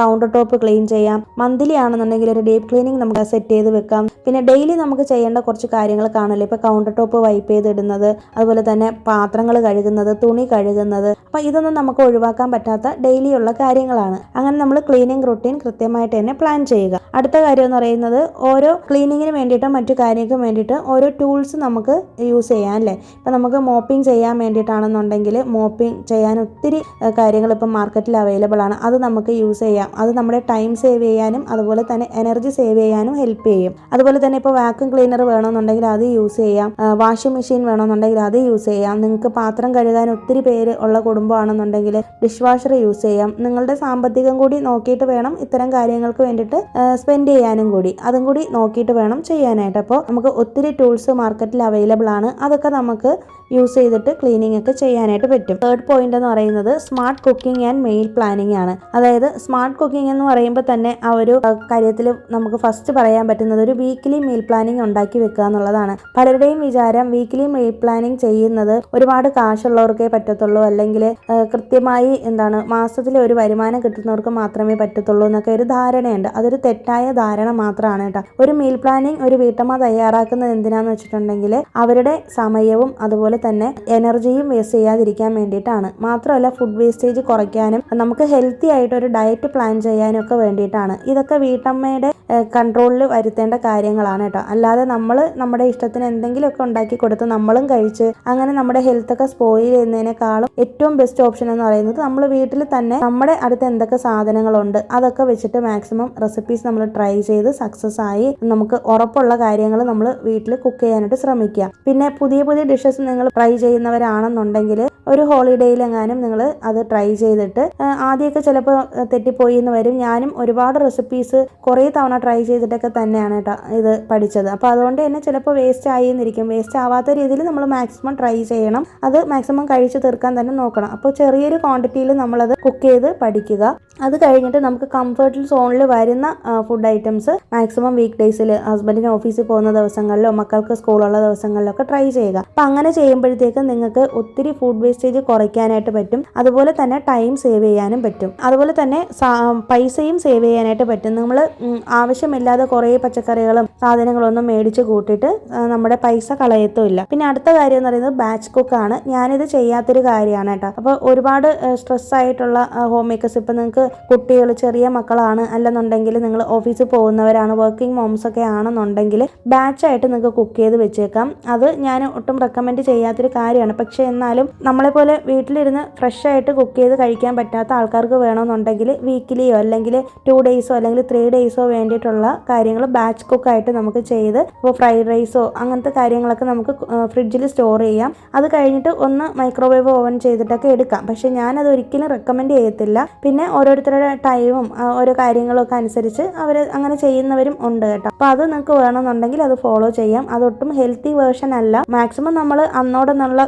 കൗണ്ടർ ടോപ്പ് ക്ലീൻ ചെയ്യാം. മന്ത്ലി ആണെന്നുണ്ടെങ്കിൽ ഒരു ഡീപ്പ് ക്ലീനിങ് നമുക്ക് സെറ്റ് ചെയ്ത് വെക്കാം. പിന്നെ ഡെയിലി നമുക്ക് ചെയ്യേണ്ട കുറച്ച് കാര്യങ്ങൾ കാണില്ലേ. ഇപ്പോൾ കൗണ്ടർ ടോപ്പ് വൈപ്പ് ചെയ്തിടുന്നത്, അതുപോലെ തന്നെ പാത്രങ്ങൾ കഴുകുന്നത്, തുണി കഴുകുന്നത്. അപ്പോൾ ഇതൊന്നും നമുക്ക് ഒഴിവാക്കാൻ പറ്റാത്ത ഡെയിലി ഉള്ള കാര്യങ്ങളാണ്. അങ്ങനെ നമ്മൾ ക്ലീനിങ് റുട്ടീൻ കൃത്യമായിട്ട് തന്നെ പ്ലാൻ ചെയ്യുക. അടുത്ത കാര്യം എന്ന് പറയുന്നത് ഓരോ ക്ലീനിങ്ങിന് വേണ്ടിയിട്ട് മറ്റു കാര്യങ്ങൾക്കും വേണ്ടിയിട്ട് ഓരോ ടൂൾസ് നമുക്ക് യൂസ് ചെയ്യാം അല്ലേ. ഇപ്പം നമുക്ക് മോപ്പിംഗ് ചെയ്യാൻ വേണ്ടിയിട്ടാണെന്നുണ്ടെങ്കിൽ മോപ്പിംഗ് ചെയ്യാൻ ഒത്തിരി കാര്യങ്ങൾ ഇപ്പം മാർക്കറ്റിൽ അവൈലബിൾ ആണ്. അത് നമുക്ക് യൂസ് ചെയ്യാം. അത് നമ്മുടെ ടൈം സേവ് ചെയ്യാനും അതുപോലെ തന്നെ എനർജി സേവ് ചെയ്യാനും ഹെൽപ്പ് ചെയ്യും. അതുപോലെ തന്നെ ഇപ്പോൾ വാക്യൂം ക്ലീനർ വേണമെന്നുണ്ടെങ്കിൽ അത് യൂസ് ചെയ്യാം. വാഷിംഗ് മെഷീൻ വേണമെന്നുണ്ടെങ്കിൽ അത് യൂസ് ചെയ്യാം. നിങ്ങൾക്ക് പാത്രം കഴുകാൻ ഒത്തിരി പേര് ഉള്ള കുടുംബമാണെന്നുണ്ടെങ്കിൽ ഡിഷ് വാഷർ യൂസ് ചെയ്യാം. നിങ്ങളുടെ സാമ്പത്തികം കൂടി നോക്കിയിട്ട് വേണം ഇത്തരം കാര്യങ്ങൾക്ക് വേണ്ടിയിട്ട് സ്പെൻഡ് ചെയ്യാനും കൂടി, അതും കൂടി നോക്കിയിട്ട് വേണം ചെയ്യാനായിട്ട്. അപ്പോൾ നമുക്ക് ഒത്തിരി ടൂൾസ് മാർക്കറ്റിൽ അവൈലബിൾ ആണ്. അതൊക്കെ നമുക്ക് യൂസ് ചെയ്തിട്ട് ക്ലീനിങ് ഒക്കെ ചെയ്യാനായിട്ട് പറ്റും. തേർഡ് പോയിന്റ് എന്ന് പറയുന്നത് smart cooking and meal planning ആണ്. അതായത് സ്മാർട്ട് കുക്കിംഗ് എന്ന് പറയുമ്പോൾ തന്നെ ആ ഒരു കാര്യത്തിൽ നമുക്ക് ഫസ്റ്റ് പറയാൻ പറ്റുന്നത് ഒരു വീക്കിലി മീൽ പ്ലാനിങ് ഉണ്ടാക്കി വെക്കുക എന്നുള്ളതാണ്. പലരുടെയും വിചാരം വീക്കിലി മീൽ പ്ലാനിങ് ചെയ്യുന്നത് ഒരുപാട് കാശുള്ളവർക്കേ പറ്റത്തുള്ളൂ, അല്ലെങ്കിൽ കൃത്യമായി മാസത്തിൽ ഒരു വരുമാനം കിട്ടുന്നവർക്ക് മാത്രമേ പറ്റത്തുള്ളൂ എന്നൊക്കെ ഒരു ധാരണയുണ്ട്. അതൊരു തെറ്റായ ധാരണ മാത്രമാണ് കേട്ടോ. ഒരു മീൽ പ്ലാനിങ് ഒരു വീട്ടമ്മ തയ്യാറാക്കുന്നത് എന്തിനാന്ന് വെച്ചിട്ടുണ്ടെങ്കിൽ അവരുടെ സമയവും അതുപോലെ തന്നെ എനർജിയും വേസ്റ്റ് ചെയ്യാതിരിക്കാൻ വേണ്ടിയിട്ടാണ്. മാത്രമല്ല ഫുഡ് വേസ്റ്റേജ് കുറയ്ക്കാനും നമുക്ക് ഹെൽത്തി ആയിട്ട് ഒരു ഡയറ്റ് പ്ലാൻ ചെയ്യാനും ഒക്കെ വേണ്ടിയിട്ടാണ്. ഇതൊക്കെ വീട്ടമ്മയുടെ കൺട്രോളിൽ വരുത്തേണ്ട കാര്യങ്ങളാണ് കേട്ടോ. അല്ലാതെ നമ്മൾ നമ്മുടെ ഇഷ്ടത്തിന് എന്തെങ്കിലുമൊക്കെ ഉണ്ടാക്കി കൊടുത്ത് നമ്മളും കഴിച്ച് അങ്ങനെ നമ്മുടെ ഹെൽത്തൊക്കെ സ്പോയിൽ ബോയിൽ ചെയ്യുന്നതിനേക്കാളും ഏറ്റവും ബെസ്റ്റ് ഓപ്ഷൻ എന്ന് പറയുന്നത് നമ്മൾ വീട്ടിൽ തന്നെ നമ്മുടെ അടുത്ത് എന്തൊക്കെ സാധനങ്ങളുണ്ട് അതൊക്കെ വെച്ചിട്ട് മാക്സിമം റെസിപ്പീസ് നമ്മൾ ട്രൈ ചെയ്ത് സക്സസ് ആയി നമുക്ക് ഉറപ്പുള്ള കാര്യങ്ങൾ നമ്മൾ വീട്ടിൽ കുക്ക് ചെയ്യാനായിട്ട് ശ്രമിക്കുക. പിന്നെ പുതിയ പുതിയ ഡിഷസ് നിങ്ങൾ ട്രൈ ചെയ്യുന്നവരാണെന്നുണ്ടെങ്കിൽ ഒരു ഹോളിഡേയിലെങ്ങാനും നിങ്ങൾ അത് ട്രൈ ചെയ്തിട്ട് ആദ്യമൊക്കെ ചിലപ്പോൾ തെറ്റിപ്പോയി എന്ന് വരും. ഞാനും ഒരുപാട് റെസിപ്പീസ് കുറേ തവണ ട്രൈ ചെയ്തിട്ടൊക്കെ തന്നെയാണ് കേട്ടോ ഇത് പഠിച്ചത്. അപ്പോൾ അതുകൊണ്ട് തന്നെ ചിലപ്പോൾ വേസ്റ്റ് ആയി എന്നിരിക്കും. വേസ്റ്റ് ആവാത്ത രീതിയിൽ നമ്മൾ മാക്സിമം ട്രൈ ചെയ്യണം. അത് മാക്സിമം കഴിച്ച് തീർക്കാൻ തന്നെ നോക്കണം. അപ്പോൾ ചെറിയൊരു ക്വാണ്ടിറ്റിയിൽ നമ്മളത് കുക്ക് ചെയ്ത് പഠിക്കുക. അത് കഴിഞ്ഞിട്ട് നമുക്ക് കംഫർട്ടബിൾ സോണിൽ വരുന്ന ഫുഡ് ഐറ്റംസ് മാക്സിമം വീക്ക് ഡേയ്സിൽ ഹസ്ബൻഡിന് ഓഫീസിൽ പോകുന്ന ദിവസങ്ങളിലോ മക്കൾക്ക് സ്കൂളുള്ള ദിവസങ്ങളിലൊക്കെ ട്രൈ ചെയ്യുക. അപ്പം അങ്ങനെ ചെയ്യുമ്പോഴത്തേക്ക് നിങ്ങൾക്ക് ഒത്തിരി ഫുഡ് വേസ്റ്റേജ് കുറയ്ക്കാനായിട്ട് പറ്റും. അതുപോലെ തന്നെ ടൈം സേവ് ചെയ്യാനും പറ്റും. അതുപോലെ തന്നെ പൈസയും സേവ് ചെയ്യാനായിട്ട് പറ്റും. നമ്മൾ ആവശ്യമില്ലാതെ കുറേ പച്ചക്കറികളും സാധനങ്ങളൊന്നും മേടിച്ച് കൂട്ടിയിട്ട് നമ്മുടെ പൈസ കളയത്തുമില്ല. പിന്നെ അടുത്ത കാര്യം എന്ന് പറയുന്നത് ബാച്ച് കുക്കാണ്. ഞാനിത് ചെയ്യാത്തൊരു കാര്യമാണ് കേട്ടോ. അപ്പോൾ ഒരുപാട് സ്ട്രെസ് ആയിട്ടുള്ള ഹോം മേക്കേഴ്സ്, ഇപ്പം നിങ്ങൾക്ക് കുട്ടികൾ ചെറിയ മക്കളാണ് അല്ലെന്നുണ്ടെങ്കിൽ നിങ്ങൾ ഓഫീസിൽ പോകുന്നവരാണ്, വർക്കിംഗ് മോംസ് ഒക്കെ ആണെന്നുണ്ടെങ്കിൽ ബാച്ചായിട്ട് നിങ്ങൾക്ക് കുക്ക് ചെയ്ത് വെച്ചേക്കാം. അത് ഞാൻ ഒട്ടും റെക്കമെൻഡ് ചെയ്യാത്തൊരു കാര്യമാണ്. പക്ഷേ എന്നാലും നമ്മളെപ്പോലെ വീട്ടിലിരുന്ന് ഫ്രഷ് ആയിട്ട് കുക്ക് ചെയ്ത് കഴിക്കാൻ പറ്റാത്ത ആൾക്കാർക്ക് വേണമെന്നുണ്ടെങ്കിൽ വീക്കിലിയോ അല്ലെങ്കിൽ 2 ഡേയ്സോ അല്ലെങ്കിൽ 3 ഡേയ്സോ വേണ്ടിയിട്ടുള്ള കാര്യങ്ങൾ ബാച്ച് കുക്കായിട്ട് നമുക്ക് ചെയ്ത്, ഇപ്പോൾ ഫ്രൈഡ് റൈസോ അങ്ങനത്തെ കാര്യങ്ങളൊക്കെ നമുക്ക് ഫ്രിഡ്ജിൽ സ്റ്റോർ ചെയ്യാം. അത് കഴിഞ്ഞിട്ട് ഒന്ന് മൈക്രോവേവ് ഓവൻ ചെയ്തിട്ടൊക്കെ എടുക്കാം. പക്ഷേ ഞാനത് ഒരിക്കലും റെക്കമെൻഡ് ചെയ്യത്തില്ല. പിന്നെ ഓരോരുത്തരുടെ ടൈമും ഓരോ കാര്യങ്ങളൊക്കെ അനുസരിച്ച് അവർ അങ്ങനെ ചെയ്യുന്നവരും ഉണ്ട് കേട്ടോ. അപ്പോൾ അത് നിങ്ങൾക്ക് വേണമെന്നുണ്ടെങ്കിൽ അത് ഫോളോ ചെയ്യാം. അതൊട്ടും ഹെൽത്തി വേർഷൻ അല്ല. മാക്സിമം നമ്മൾ അന്നോടെന്നുള്ള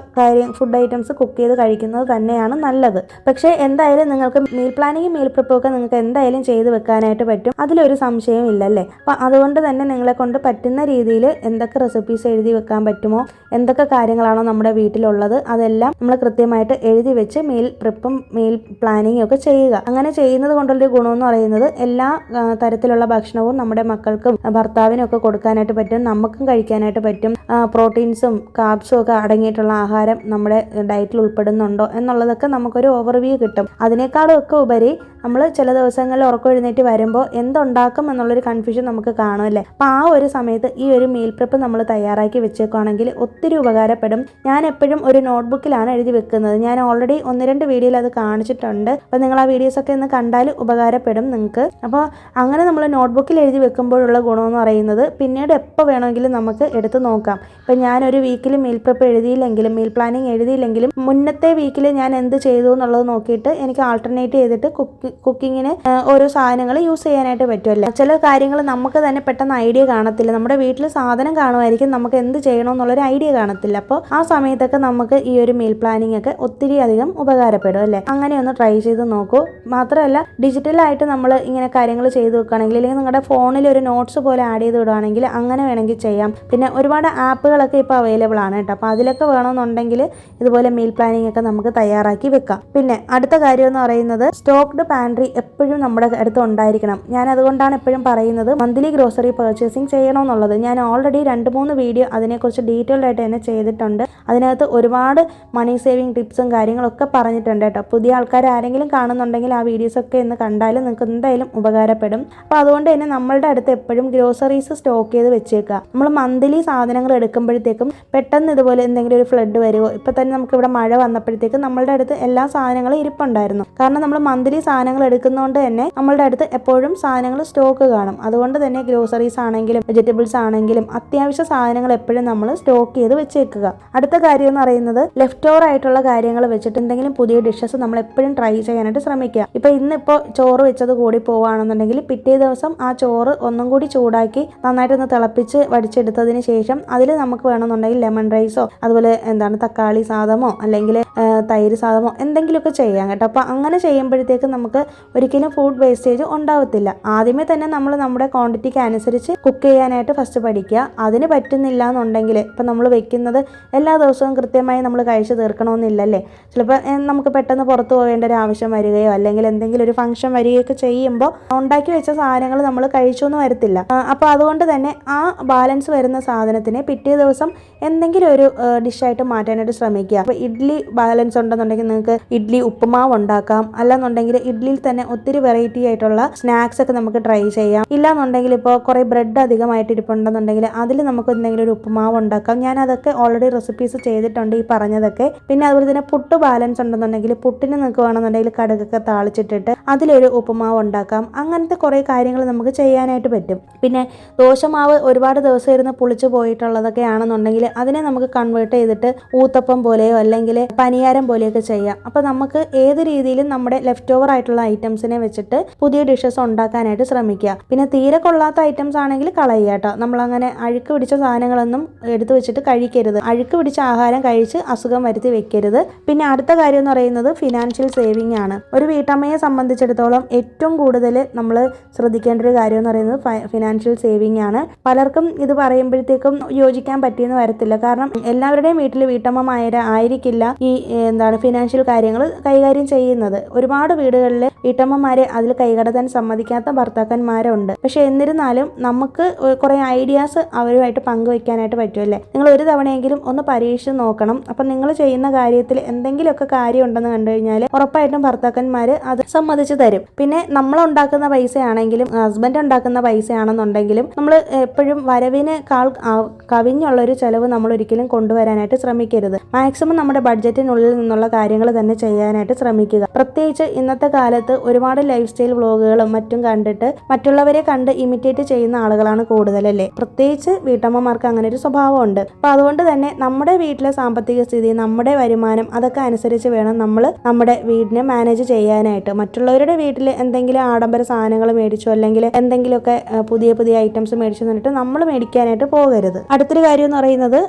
ഫുഡ് ഐറ്റംസ് കുക്ക് ചെയ്ത് കഴിക്കുന്നത് തന്നെയാണ് നല്ലത്. പക്ഷേ എന്തായാലും നിങ്ങൾക്ക് മീൽ പ്ലാനിങ്ങും മീൽ പ്രിപ്പും ഒക്കെ നിങ്ങൾക്ക് എന്തായാലും ചെയ്ത് വെക്കാനായിട്ട് പറ്റും. അതിലൊരു സംശയവും ഇല്ലല്ലേ. അപ്പോൾ അതുകൊണ്ട് തന്നെ നിങ്ങളെ കൊണ്ട് പറ്റുന്ന രീതിയിൽ എന്തൊക്കെ റെസിപ്പീസ് എഴുതി വെക്കാൻ പറ്റുമോ, എന്തൊക്കെ കാര്യങ്ങളാണോ നമ്മുടെ വീട്ടിലുള്ളത് അതെല്ലാം നമ്മൾ കൃത്യമായിട്ട് എഴുതി വെച്ച് മീൽ പ്രിപ്പും മീൽ പ്ലാനിങ്ങും ഒക്കെ ചെയ്യുക. അങ്ങനെ ചെയ്യുന്നത് കൊണ്ടുള്ളൊരു ഗുണമെന്ന് പറയുന്നത് എല്ലാ തരത്തിലുള്ള ഭക്ഷണവും നമ്മുടെ മക്കൾക്കും ഭർത്താവിനും ഒക്കെ കൊടുക്കാനായിട്ട് പറ്റും, നമുക്കും കഴിക്കാനായിട്ട് പറ്റും. പ്രോട്ടീൻസും കാർബ്സും ഒക്കെ അടങ്ങിയിട്ടുള്ള ആഹാരം നമ്മുടെ ഡയറ്റിൽ ഉൾപ്പെടുന്നുണ്ടോ എന്നുള്ളതൊക്കെ നമുക്കൊരു ഓവർവ്യൂ കിട്ടും. അതിനേക്കാളും ഒക്കെ ഉപരി നമ്മൾ ചില ദിവസങ്ങളിൽ ഉറക്കം എഴുന്നേറ്റ് വരുമ്പോൾ എന്തുണ്ടാക്കും എന്നുള്ളൊരു കൺഫ്യൂഷൻ നമുക്ക് കാണുമല്ലേ. അപ്പോൾ ആ ഒരു സമയത്ത് ഈ ഒരു മീൽ പ്രിപ്പ് നമ്മൾ തയ്യാറാക്കി വെച്ചേക്കുകയാണെങ്കിൽ ഒത്തിരി ഉപകാരപ്പെടും. ഞാൻ എപ്പോഴും ഒരു നോട്ട്ബുക്കിലാണ് എഴുതി വെക്കുന്നത്. ഞാൻ ഓൾറെഡി 1-2 വീഡിയോയിൽ അത് കാണിച്ചിട്ടുണ്ട്. അപ്പോൾ നിങ്ങൾ ആ വീഡിയോസൊക്കെ ഒന്ന് കണ്ടാൽ ഉപകാരപ്പെടും നിങ്ങൾക്ക്. അപ്പോൾ അങ്ങനെ നമ്മൾ നോട്ട്ബുക്കിൽ എഴുതി വെക്കുമ്പോഴുള്ള ഗുണമെന്ന് പറയുന്നത് പിന്നീട് എപ്പോൾ വേണമെങ്കിലും നമുക്ക് എടുത്ത് നോക്കാം. ഇപ്പം ഞാനൊരു വീക്കിൽ മീൽ പ്രിപ്പ് എഴുതിയില്ലെങ്കിലും മീൽ പ്ലാനിങ് എഴുതിയില്ലെങ്കിലും മുന്നത്തെ വീക്കിൽ ഞാൻ എന്ത് ചെയ്തു എന്നുള്ളത് നോക്കിയിട്ട് എനിക്ക് ആൾട്ടർനേറ്റ് ചെയ്തിട്ട് കുക്കിങ്ങിന് ഓരോ സാധനങ്ങൾ യൂസ് ചെയ്യാനായിട്ട് പറ്റുമല്ലോ. ചില കാര്യങ്ങൾ നമുക്ക് തന്നെ പെട്ടെന്ന് ഐഡിയ കാണത്തില്ല. നമ്മുടെ വീട്ടിൽ സാധനം കാണുമായിരിക്കും, നമുക്ക് എന്ത് ചെയ്യണമെന്നുള്ളൊരു ഐഡിയ കാണത്തില്ല. അപ്പോൾ ആ സമയത്തൊക്കെ നമുക്ക് ഈ ഒരു മീൽ പ്ലാനിങ് ഒക്കെ ഒത്തിരി അധികം ഉപകാരപ്പെടും അല്ലേ. അങ്ങനെ ഒന്ന് ട്രൈ ചെയ്ത് നോക്കൂ. മാത്രമല്ല ഡിജിറ്റലായിട്ട് നമ്മൾ ഇങ്ങനെ കാര്യങ്ങൾ ചെയ്ത് വെക്കുകയാണെങ്കിൽ അല്ലെങ്കിൽ നിങ്ങളുടെ ഫോണിൽ ഒരു നോട്ട്സ് പോലെ ആഡ് ചെയ്ത് വിടുകയാണെങ്കിൽ അങ്ങനെ വേണമെങ്കിൽ ചെയ്യാം. പിന്നെ ഒരുപാട് ആപ്പുകളൊക്കെ ഇപ്പോൾ അവൈലബിൾ ആണ് കേട്ടോ. അപ്പോൾ അതിലൊക്കെ വേണമെന്നുണ്ടെങ്കിൽ ഇതുപോലെ മീൽ പ്ലാനിങ് ഒക്കെ നമുക്ക് തയ്യാറാക്കി വെക്കാം. പിന്നെ അടുത്ത കാര്യം എന്ന് പറയുന്നത് സ്റ്റോക്ക്ഡ് പാൻട്രി എപ്പോഴും നമ്മുടെ അടുത്ത് ഉണ്ടായിരിക്കണം. ഞാൻ അതുകൊണ്ടാണ് എപ്പോഴും പറയുന്നത് മന്ത്ലി ഗ്രോസറി പർച്ചേസിങ് ചെയ്യണമെന്നുള്ളത്. ഞാൻ ഓൾറെഡി 2-3 വീഡിയോ അതിനെക്കുറിച്ച് ഡീറ്റെയിൽഡ് ആയിട്ട് തന്നെ ചെയ്തിട്ടുണ്ട്. അതിനകത്ത് ഒരുപാട് മണി സേവിങ് ടിപ്സും കാര്യങ്ങളൊക്കെ പറഞ്ഞിട്ടുണ്ട് കേട്ടോ. പുതിയ ആൾക്കാർ ആരെങ്കിലും കാണുന്നുണ്ടെങ്കിൽ ആ വീഡിയോസൊക്കെ ഒന്ന് കണ്ടാൽ നിങ്ങൾക്ക് എന്തായാലും ഉപകാരപ്പെടും. അപ്പോൾ അതുകൊണ്ട് തന്നെ നമ്മളുടെ അടുത്ത് എപ്പോഴും ഗ്രോസറീസ് സ്റ്റോക്ക് ചെയ്ത് വെച്ചേക്കുക. നമ്മൾ മന്ത്ലി സാധനങ്ങൾ എടുക്കുമ്പോഴത്തേക്കും പെട്ടെന്ന് ഇതുപോലെ എന്തെങ്കിലും ഒരു ഫ്ലഡ് വരുമോ, ഇപ്പോൾ തന്നെ നമുക്കിവിടെ മഴ വന്നപ്പോഴത്തേക്കും നമ്മളുടെ അടുത്ത് എല്ലാ സാധനങ്ങളും ഇരിപ്പുണ്ടായിരുന്നു. കാരണം നമ്മൾ മന്ത്ലി സാധനങ്ങൾ എടുക്കുന്നതുകൊണ്ട് തന്നെ നമ്മളുടെ അടുത്ത് എപ്പോഴും സാധനങ്ങൾ സ്റ്റോക്ക് കാണും. അതുകൊണ്ട് തന്നെ ഗ്രോസറീസ് ആണെങ്കിലും വെജിറ്റബിൾസ് ആണെങ്കിലും അത്യാവശ്യ സാധനങ്ങൾ എപ്പോഴും നമ്മൾ സ്റ്റോക്ക് ചെയ്ത് വെച്ചേക്കുക. അടുത്ത കാര്യം എന്ന് പറയുന്നത് ലെഫ്റ്റ് ഓവർ ആയിട്ടുള്ള കാര്യങ്ങൾ വെച്ചിട്ട് എന്തെങ്കിലും പുതിയ ഡിഷസ് നമ്മൾ എപ്പോഴും ട്രൈ ചെയ്യാനായിട്ട് ശ്രമിക്കുക. ഇപ്പോൾ ഇന്നിപ്പോൾ ചോറ് വെച്ചത് കൂടി പോവുകയാണെന്നുണ്ടെങ്കിൽ പിറ്റേ ദിവസം ആ ചോറ് ഒന്നും കൂടി ചൂടാക്കി നന്നായിട്ടൊന്ന് തിളപ്പിച്ച് വടിച്ചെടുത്തതിന് ശേഷം അതിൽ നമുക്ക് വേണമെന്നുണ്ടെങ്കിൽ ലെമൺ റൈസോ അതുപോലെ തക്കാളി സാദമോ അല്ലെങ്കിൽ തൈര് സാദമോ എന്തെങ്കിലുമൊക്കെ ചെയ്യാം കേട്ടോ. അപ്പോൾ അങ്ങനെ ചെയ്യുമ്പോഴത്തേക്ക് നമുക്ക് ഒരിക്കലും ഫുഡ് വേസ്റ്റേജ് ഉണ്ടാവത്തില്ല. ആദ്യമേ തന്നെ നമ്മൾ നമ്മുടെ ക്വാണ്ടിറ്റിക്ക് അനുസരിച്ച് കുക്ക് ചെയ്യാനായിട്ട് ഫസ്റ്റ് പഠിക്കുക. അതിന് പറ്റുന്നില്ല എന്നുണ്ടെങ്കിൽ ഇപ്പം നമ്മൾ വെക്കുന്നത് എല്ലാ ദിവസവും കൃത്യമായി നമ്മൾ കഴിച്ച് തീർക്കണമെന്നില്ലല്ലേ. ചിലപ്പോൾ നമുക്ക് പെട്ടെന്ന് പുറത്ത് പോകേണ്ട ഒരു ആവശ്യം വരികയോ അല്ലെങ്കിൽ എന്തെങ്കിലും ഒരു ഫംഗ്ഷൻ വരികയൊക്കെ ചെയ്യുമ്പോൾ ഉണ്ടാക്കി വെച്ച സാധനങ്ങൾ നമ്മൾ കഴിച്ചൊന്നും വരത്തില്ല. അപ്പോൾ അതുകൊണ്ട് തന്നെ ആ ബാലൻസ് വരുന്ന സാധനത്തിനെ പിറ്റേ ദിവസം എന്തെങ്കിലും ഒരു ഡിഷായിട്ട് മാറ്റാനായിട്ട് ശ്രമിക്കുക. അപ്പോൾ ഇഡ്ഡലി ബാലൻസ് ഉണ്ടെന്നുണ്ടെങ്കിൽ നിങ്ങൾക്ക് ഇഡ്ഡലി ഉപ്പുമാവ് ഉണ്ടാക്കാം. അല്ലാന്നുണ്ടെങ്കിൽ ഇഡ്ഡലിയിൽ തന്നെ ഒത്തിരി വെറൈറ്റി ആയിട്ടുള്ള സ്നാക്സ് ഒക്കെ നമുക്ക് ട്രൈ ചെയ്യാം. ഇല്ലാന്നുണ്ടെങ്കിൽ ഇപ്പോൾ കുറേ ബ്രെഡ് അധികമായിട്ട് ഇരിപ്പുണ്ടെന്നുണ്ടെങ്കിൽ അതിൽ നമുക്ക് എന്തെങ്കിലും ഒരു ഉപ്പുമാവ് ഉണ്ടാക്കാം. ഞാൻ അതൊക്കെ ഓൾറെഡി റെസിപ്പീസ് ചെയ്തിട്ടുണ്ട് ഈ പറഞ്ഞതൊക്കെ. പിന്നെ അതുപോലെ തന്നെ പുട്ട് ബാലൻസ് ഉണ്ടെന്നുണ്ടെങ്കിൽ പുട്ടിന് നിങ്ങൾക്ക് വേണമെന്നുണ്ടെങ്കിൽ കടുകൊക്കെ താളിച്ചിട്ടിട്ട് അതിലൊരു ഉപ്പുമാവ് ഉണ്ടാക്കാം. അങ്ങനത്തെ കുറേ കാര്യങ്ങൾ നമുക്ക് ചെയ്യാനായിട്ട് പറ്റും. പിന്നെ ദോശമാവ് ഒരുപാട് ദിവസം ഇരുന്ന് പുളിച്ചു പോയിട്ടുള്ളതൊക്കെ ആണെന്നുണ്ടെങ്കിൽ അതിനെ നമുക്ക് കൺവേർട്ട് ചെയ്തിട്ട് ഊത്തപ്പം പോലെയോ അല്ലെങ്കിൽ പനിയാരം പോലെയൊക്കെ ചെയ്യാം. അപ്പോൾ നമുക്ക് ഏത് രീതിയിലും നമ്മുടെ ലെഫ്റ്റ് ഓവർ ആയിട്ടുള്ള ഐറ്റംസിനെ വെച്ചിട്ട് പുതിയ ഡിഷസ് ഉണ്ടാക്കാനായിട്ട് ശ്രമിക്കുക. പിന്നെ തീരെ കൊള്ളാത്ത ഐറ്റംസ് ആണെങ്കിൽ കളയുക കേട്ടോ. നമ്മളങ്ങനെ അഴുക്ക് പിടിച്ച സാധനങ്ങളൊന്നും എടുത്തു വെച്ചിട്ട് കഴിക്കരുത്. അഴുക്ക് പിടിച്ച ആഹാരം കഴിച്ച് അസുഖം വരുത്തി വെക്കരുത്. പിന്നെ അടുത്ത കാര്യം എന്ന് പറയുന്നത് ഫിനാൻഷ്യൽ സേവിങ് ആണ്. ഒരു വീട്ടമ്മയെ സംബന്ധിച്ചിടത്തോളം ഏറ്റവും കൂടുതൽ നമ്മൾ ശ്രദ്ധിക്കേണ്ട ഒരു കാര്യം എന്ന് പറയുന്നത് ഫിനാൻഷ്യൽ സേവിങ് ആണ്. പലർക്കും ഇത് പറയുമ്പോഴത്തേക്കും യോജിക്കാൻ പറ്റിയെന്ന് വരത്തില്ല. കാരണം എല്ലാവരുടെയും വീട്ടിൽ വീട്ടമ്മമാരായിരിക്കില്ല ഈ ഫിനാൻഷ്യൽ കാര്യങ്ങൾ കൈകാര്യം ചെയ്യുന്നത്. ഒരുപാട് വീടുകളിൽ വീട്ടമ്മമാരെ അതിൽ കൈകടത്താൻ സമ്മതിക്കാത്ത ഭർത്താക്കന്മാരുണ്ട്. പക്ഷെ എന്നിരുന്നാലും നമുക്ക് കുറെ ഐഡിയാസ് അവരുമായിട്ട് പങ്കുവെക്കാനായിട്ട് പറ്റുമല്ലേ. നിങ്ങൾ ഒരു തവണയെങ്കിലും ഒന്ന് പരീക്ഷിച്ച് നോക്കണം. അപ്പം നിങ്ങൾ ചെയ്യുന്ന കാര്യത്തിൽ എന്തെങ്കിലുമൊക്കെ കാര്യം ഉണ്ടെന്ന് കണ്ടു കഴിഞ്ഞാൽ ഉറപ്പായിട്ടും ഭർത്താക്കന്മാർ അത് സമ്മതിച്ചു തരും. പിന്നെ നമ്മൾ ഉണ്ടാക്കുന്ന പൈസയാണെങ്കിലും ഹസ്ബൻഡ് ഉണ്ടാക്കുന്ന പൈസയാണെന്നുണ്ടെങ്കിലും നമ്മൾ എപ്പോഴും വരവിനേക്കാൾ കവിഞ്ഞുള്ളൊരു ചെലവ് നമ്മൾ ഒരിക്കലും കൊണ്ടുവരാനായിട്ട് ശ്രമിക്കരുത്. മാക്സിമം നമ്മുടെ ബഡ്ജറ്റിനുള്ളിൽ നിന്നുള്ള കാര്യങ്ങൾ തന്നെ ചെയ്യാനായിട്ട് ശ്രമിക്കുക. പ്രത്യേകിച്ച് ഇന്നത്തെ കാലത്ത് ഒരുപാട് ലൈഫ് സ്റ്റൈൽ വ്ളോഗുകളും മറ്റും കണ്ടിട്ട് മറ്റുള്ളവരെ കണ്ട് ഇമിറ്റേറ്റ് ചെയ്യുന്ന ആളുകളാണ് കൂടുതലല്ലേ. പ്രത്യേകിച്ച് വീട്ടമ്മമാർക്ക് അങ്ങനെ ഒരു സ്വഭാവമുണ്ട്. അപ്പോൾ അതുകൊണ്ട് തന്നെ നമ്മുടെ വീട്ടിലെ സാമ്പത്തിക സ്ഥിതി, നമ്മുടെ വരുമാനം അതൊക്കെ അനുസരിച്ച് വേണം നമ്മൾ നമ്മുടെ വീടിനെ മാനേജ് ചെയ്യാനായിട്ട്. മറ്റുള്ളവരുടെ വീട്ടിൽ എന്തെങ്കിലും ആഡംബര സാധനങ്ങൾ മേടിച്ചോ അല്ലെങ്കിൽ എന്തെങ്കിലുമൊക്കെ പുതിയ പുതിയ ഐറ്റംസ് മേടിച്ചു തന്നിട്ട് നമ്മൾ മേടിക്കാനായിട്ട് പോകരുത്. അടുത്തൊരു കാര്യം എന്ന് പറയുന്നത്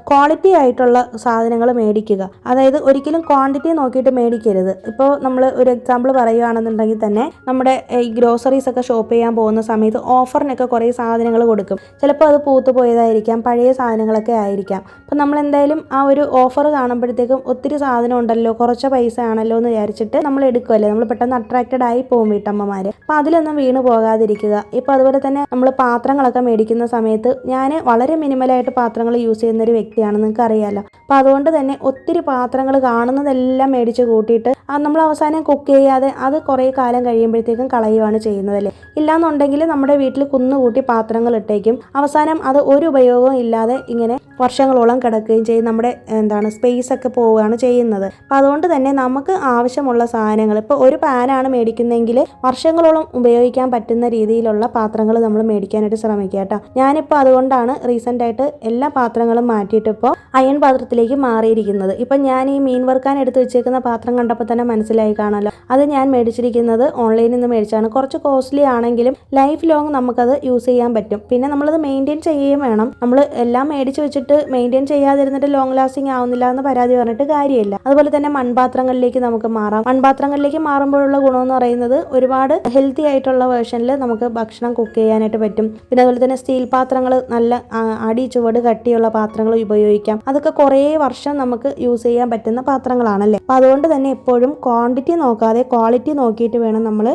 ക്വാളിറ്റി ആയിട്ടുള്ള സാധനങ്ങൾ മേടിക്കുക. അതായത് ഒരിക്കലും ക്വാണ്ടിറ്റി നോക്കിയിട്ട് മേടിക്കരുത്. ഇപ്പോൾ നമ്മൾ ഒരു എക്സാമ്പിൾ പറയുകയാണെന്നുണ്ടെങ്കിൽ തന്നെ നമ്മുടെ ഈ ഗ്രോസറീസ് ഒക്കെ ഷോപ്പ് ചെയ്യാൻ പോകുന്ന സമയത്ത് ഓഫറിനൊക്കെ കുറേ സാധനങ്ങൾ കൊടുക്കും. ചിലപ്പോൾ അത് പൂത്തു പോയതായിരിക്കാം, പഴയ സാധനങ്ങളൊക്കെ ആയിരിക്കാം. അപ്പം നമ്മൾ എന്തായാലും ആ ഒരു ഓഫർ കാണുമ്പോഴത്തേക്കും ഒത്തിരി സാധനം ഉണ്ടല്ലോ, കുറച്ച് പൈസ ആണല്ലോ എന്ന് വിചാരിച്ചിട്ട് നമ്മൾ എടുക്കുമല്ലേ. നമ്മൾ പെട്ടെന്ന് അട്രാക്റ്റഡ് ആയി പോകും വീട്ടമ്മമാർ. അപ്പോൾ അതിലൊന്നും വീണ് പോകാതിരിക്കുക. ഇപ്പോൾ അതുപോലെ തന്നെ നമ്മൾ പാത്രങ്ങളൊക്കെ മേടിക്കുന്ന സമയത്ത് ഞാൻ വളരെ മിനിമലായിട്ട് പാത്രങ്ങൾ യൂസ് ചെയ്യുന്നൊരു വ്യക്തിയാണ്, നിങ്ങൾക്ക് അറിയാമല്ലോ. അപ്പോൾ അതുകൊണ്ട് തന്നെ ഒത്തിരി പാത്രങ്ങൾ കാണുന്നതെല്ലാം മേടിച്ച് കൂട്ടിയിട്ട് നമ്മൾ അവസാനം കുക്ക് ചെയ്യാതെ അത് കുറേ കാലം കഴിയുമ്പോഴത്തേക്കും കളയുകയാണ് ചെയ്യുന്നതല്ലേ. ഇല്ലാന്നുണ്ടെങ്കിൽ നമ്മുടെ വീട്ടിൽ കുന്നുകൂട്ടി പാത്രങ്ങൾ ഇട്ടേക്കും. അവസാനം അത് ഒരു ഉപയോഗവും ഇല്ലാതെ ഇങ്ങനെ വർഷങ്ങളോളം കിടക്കുകയും ചെയ്യും. നമ്മുടെ സ്പേസ് ഒക്കെ പോവുകയാണ് ചെയ്യുന്നത്. അപ്പോൾ അതുകൊണ്ട് തന്നെ നമുക്ക് ആവശ്യമുള്ള സാധനങ്ങൾ, ഇപ്പോൾ ഒരു പാനാണ് മേടിക്കുന്നതെങ്കിൽ വർഷങ്ങളോളം ഉപയോഗിക്കാൻ പറ്റുന്ന രീതിയിലുള്ള പാത്രങ്ങൾ നമ്മൾ മേടിക്കാനായിട്ട് ശ്രമിക്കുക കേട്ടോ. ഞാനിപ്പോൾ അതുകൊണ്ടാണ് റീസെൻ്റായിട്ട് എല്ലാ പാത്രങ്ങളും മാറ്റിയിട്ട് ഇപ്പോൾ അയൺ പാത്രത്തിലേക്ക് മാറിയിരിക്കുന്നത്. ഇപ്പം ഞാൻ ഈ മീൻ വറുക്കാൻ എടുത്ത് വെച്ചേക്കുന്ന പാത്രം കണ്ടപ്പോൾ തന്നെ മനസ്സിലായി കാണാമല്ലോ. അത് ഞാൻ മേടിച്ചിരിക്കുന്നത് ഓൺലൈനിൽ നിന്ന് മേടിച്ചാണ്. കുറച്ച് കോസ്റ്റ്ലി ആണെങ്കിലും ലൈഫ് ലോങ് നമുക്കത് യൂസ് ചെയ്യാൻ പറ്റും. പിന്നെ നമ്മളത് മെയിൻറ്റെയിൻ ചെയ്യുകയും വേണം. നമ്മൾ എല്ലാം മേടിച്ച് വെച്ചിട്ട് മെയിൻറ്റെയിൻ ചെയ്യാതിരുന്നിട്ട് ലോങ് ലാസ്റ്റിംഗ് ആവുന്നില്ല എന്ന് പരാതി പറഞ്ഞിട്ട് കാര്യമില്ല. അതുപോലെ തന്നെ മൺപാത്രങ്ങളിലേക്ക് നമുക്ക് മാറാം. മൺപാത്രങ്ങളിലേക്ക് മാറുമ്പോഴുള്ള ഗുണമെന്ന് പറയുന്നത് ഒരുപാട് ഹെൽത്തി ആയിട്ടുള്ള വേർഷനിൽ നമുക്ക് ഭക്ഷണം കുക്ക് ചെയ്യാനായിട്ട് പറ്റും. പിന്നെ അതുപോലെ തന്നെ സ്റ്റീൽ പാത്രങ്ങൾ, നല്ല അടി ചുവട് കട്ടിയുള്ള പാത്രങ്ങൾ ഉപയോഗിക്കാം. അതൊക്കെ കുറേ വർഷം നമുക്ക് യൂസ് ചെയ്യാൻ പറ്റുന്ന പാത്രങ്ങളാണല്ലേ. അപ്പോൾ അതുകൊണ്ട് തന്നെ എപ്പോഴും ക്വാണ്ടിറ്റി നോക്കാതെ ക്വാളിറ്റി നോക്കിയിട്ട് വേണം നമ്മൾ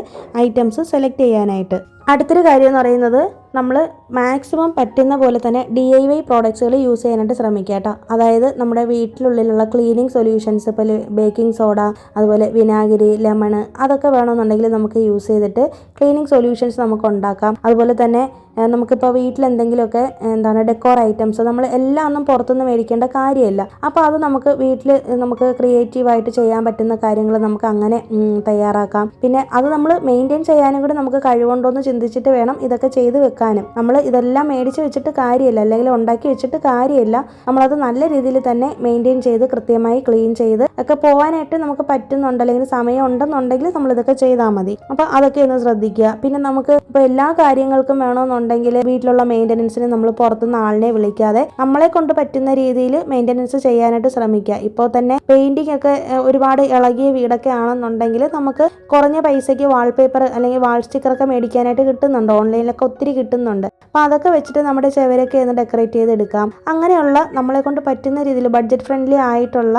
ഐറ്റംസ് സെലക്ട് ചെയ്യാനായിട്ട്. അടുത്തൊരു കാര്യം എന്ന് പറയുന്നത് നമ്മൾ മാക്സിമം പറ്റുന്ന പോലെ തന്നെ DIY പ്രോഡക്ട്സുകൾ യൂസ് ചെയ്യാനായിട്ട് ശ്രമിക്കുക കേട്ടോ. അതായത് നമ്മുടെ വീട്ടിലുള്ളിലുള്ള ക്ലീനിങ് സൊല്യൂഷൻസ്, ഇപ്പോൾ ബേക്കിംഗ് സോഡ, അതുപോലെ വിനാഗിരി, ലെമണ്, അതൊക്കെ വേണമെന്നുണ്ടെങ്കിൽ നമുക്ക് യൂസ് ചെയ്തിട്ട് ക്ലീനിങ് സൊല്യൂഷൻസ് നമുക്ക് ഉണ്ടാക്കാം. അതുപോലെ തന്നെ നമുക്കിപ്പോൾ വീട്ടിൽ എന്തെങ്കിലുമൊക്കെ ഡെക്കോർ ഐറ്റംസ് നമ്മൾ എല്ലാം ഒന്നും പുറത്തുനിന്ന് മേടിക്കേണ്ട കാര്യമില്ല. അപ്പോൾ അത് നമുക്ക് വീട്ടിൽ നമുക്ക് ക്രിയേറ്റീവായിട്ട് ചെയ്യാൻ പറ്റുന്ന കാര്യങ്ങൾ നമുക്ക് അങ്ങനെ തയ്യാറാക്കാം. പിന്നെ അത് നമ്മൾ മെയിൻറ്റെയിൻ ചെയ്യാനും കൂടി നമുക്ക് കഴിവുണ്ടോയെന്ന് ചിന്തിച്ചിട്ട് വേണം ഇതൊക്കെ ചെയ്ത് വെക്കാനും. നമ്മൾ ഇതെല്ലാം മേടിച്ച് വെച്ചിട്ട് കാര്യമില്ല, അല്ലെങ്കിൽ ഉണ്ടാക്കി വെച്ചിട്ട് കാര്യമില്ല. നമ്മളത് നല്ല രീതിയിൽ തന്നെ മെയിൻറ്റെയിൻ ചെയ്ത് കൃത്യമായി ക്ലീൻ ചെയ്ത് ഒക്കെ പോകാനായിട്ട് നമുക്ക് പറ്റുന്നുണ്ട്, അല്ലെങ്കിൽ സമയം ഉണ്ടെന്നുണ്ടെങ്കിൽ നമ്മളിതൊക്കെ ചെയ്താൽ മതി. അപ്പോൾ അതൊക്കെ ഒന്ന് ശ്രദ്ധിക്കുക. പിന്നെ നമുക്ക് ഇപ്പോൾ എല്ലാ കാര്യങ്ങൾക്കും വേണമെന്നുണ്ടെങ്കിൽ വീട്ടിലുള്ള മെയിൻ്റനൻസിന് നമ്മൾ പുറത്തുനിന്ന് ആളിനെ വിളിക്കാതെ നമ്മളെ കൊണ്ട് പറ്റുന്ന രീതിയിൽ മെയിൻ്റനൻസ് ചെയ്യാനായിട്ട് ശ്രമിക്കുക. ഇപ്പോൾ തന്നെ പെയിൻറ്റിംഗ് ഒക്കെ ഒരുപാട് ഇളകിയ വീടൊക്കെ ആണെന്നുണ്ടെങ്കിൽ നമുക്ക് കുറഞ്ഞ പൈസയ്ക്ക് വാൾപേപ്പർ അല്ലെങ്കിൽ വാൾ സ്റ്റിക്കറൊക്കെ മേടിക്കാനായിട്ട് കിട്ടുന്നുണ്ട്. ഓൺലൈനിലൊക്കെ ഒത്തിരി കിട്ടുന്നുണ്ട്. അപ്പോൾ അതൊക്കെ വെച്ചിട്ട് നമ്മുടെ ചെവരൊക്കെ ഒന്ന് ഡെക്കറേറ്റ് ചെയ്തെടുക്കാം. അങ്ങനെയുള്ള നമ്മളെ കൊണ്ട് പറ്റുന്ന രീതിയിൽ ബഡ്ജറ്റ് ഫ്രണ്ട്ലി ആയിട്ടുള്ള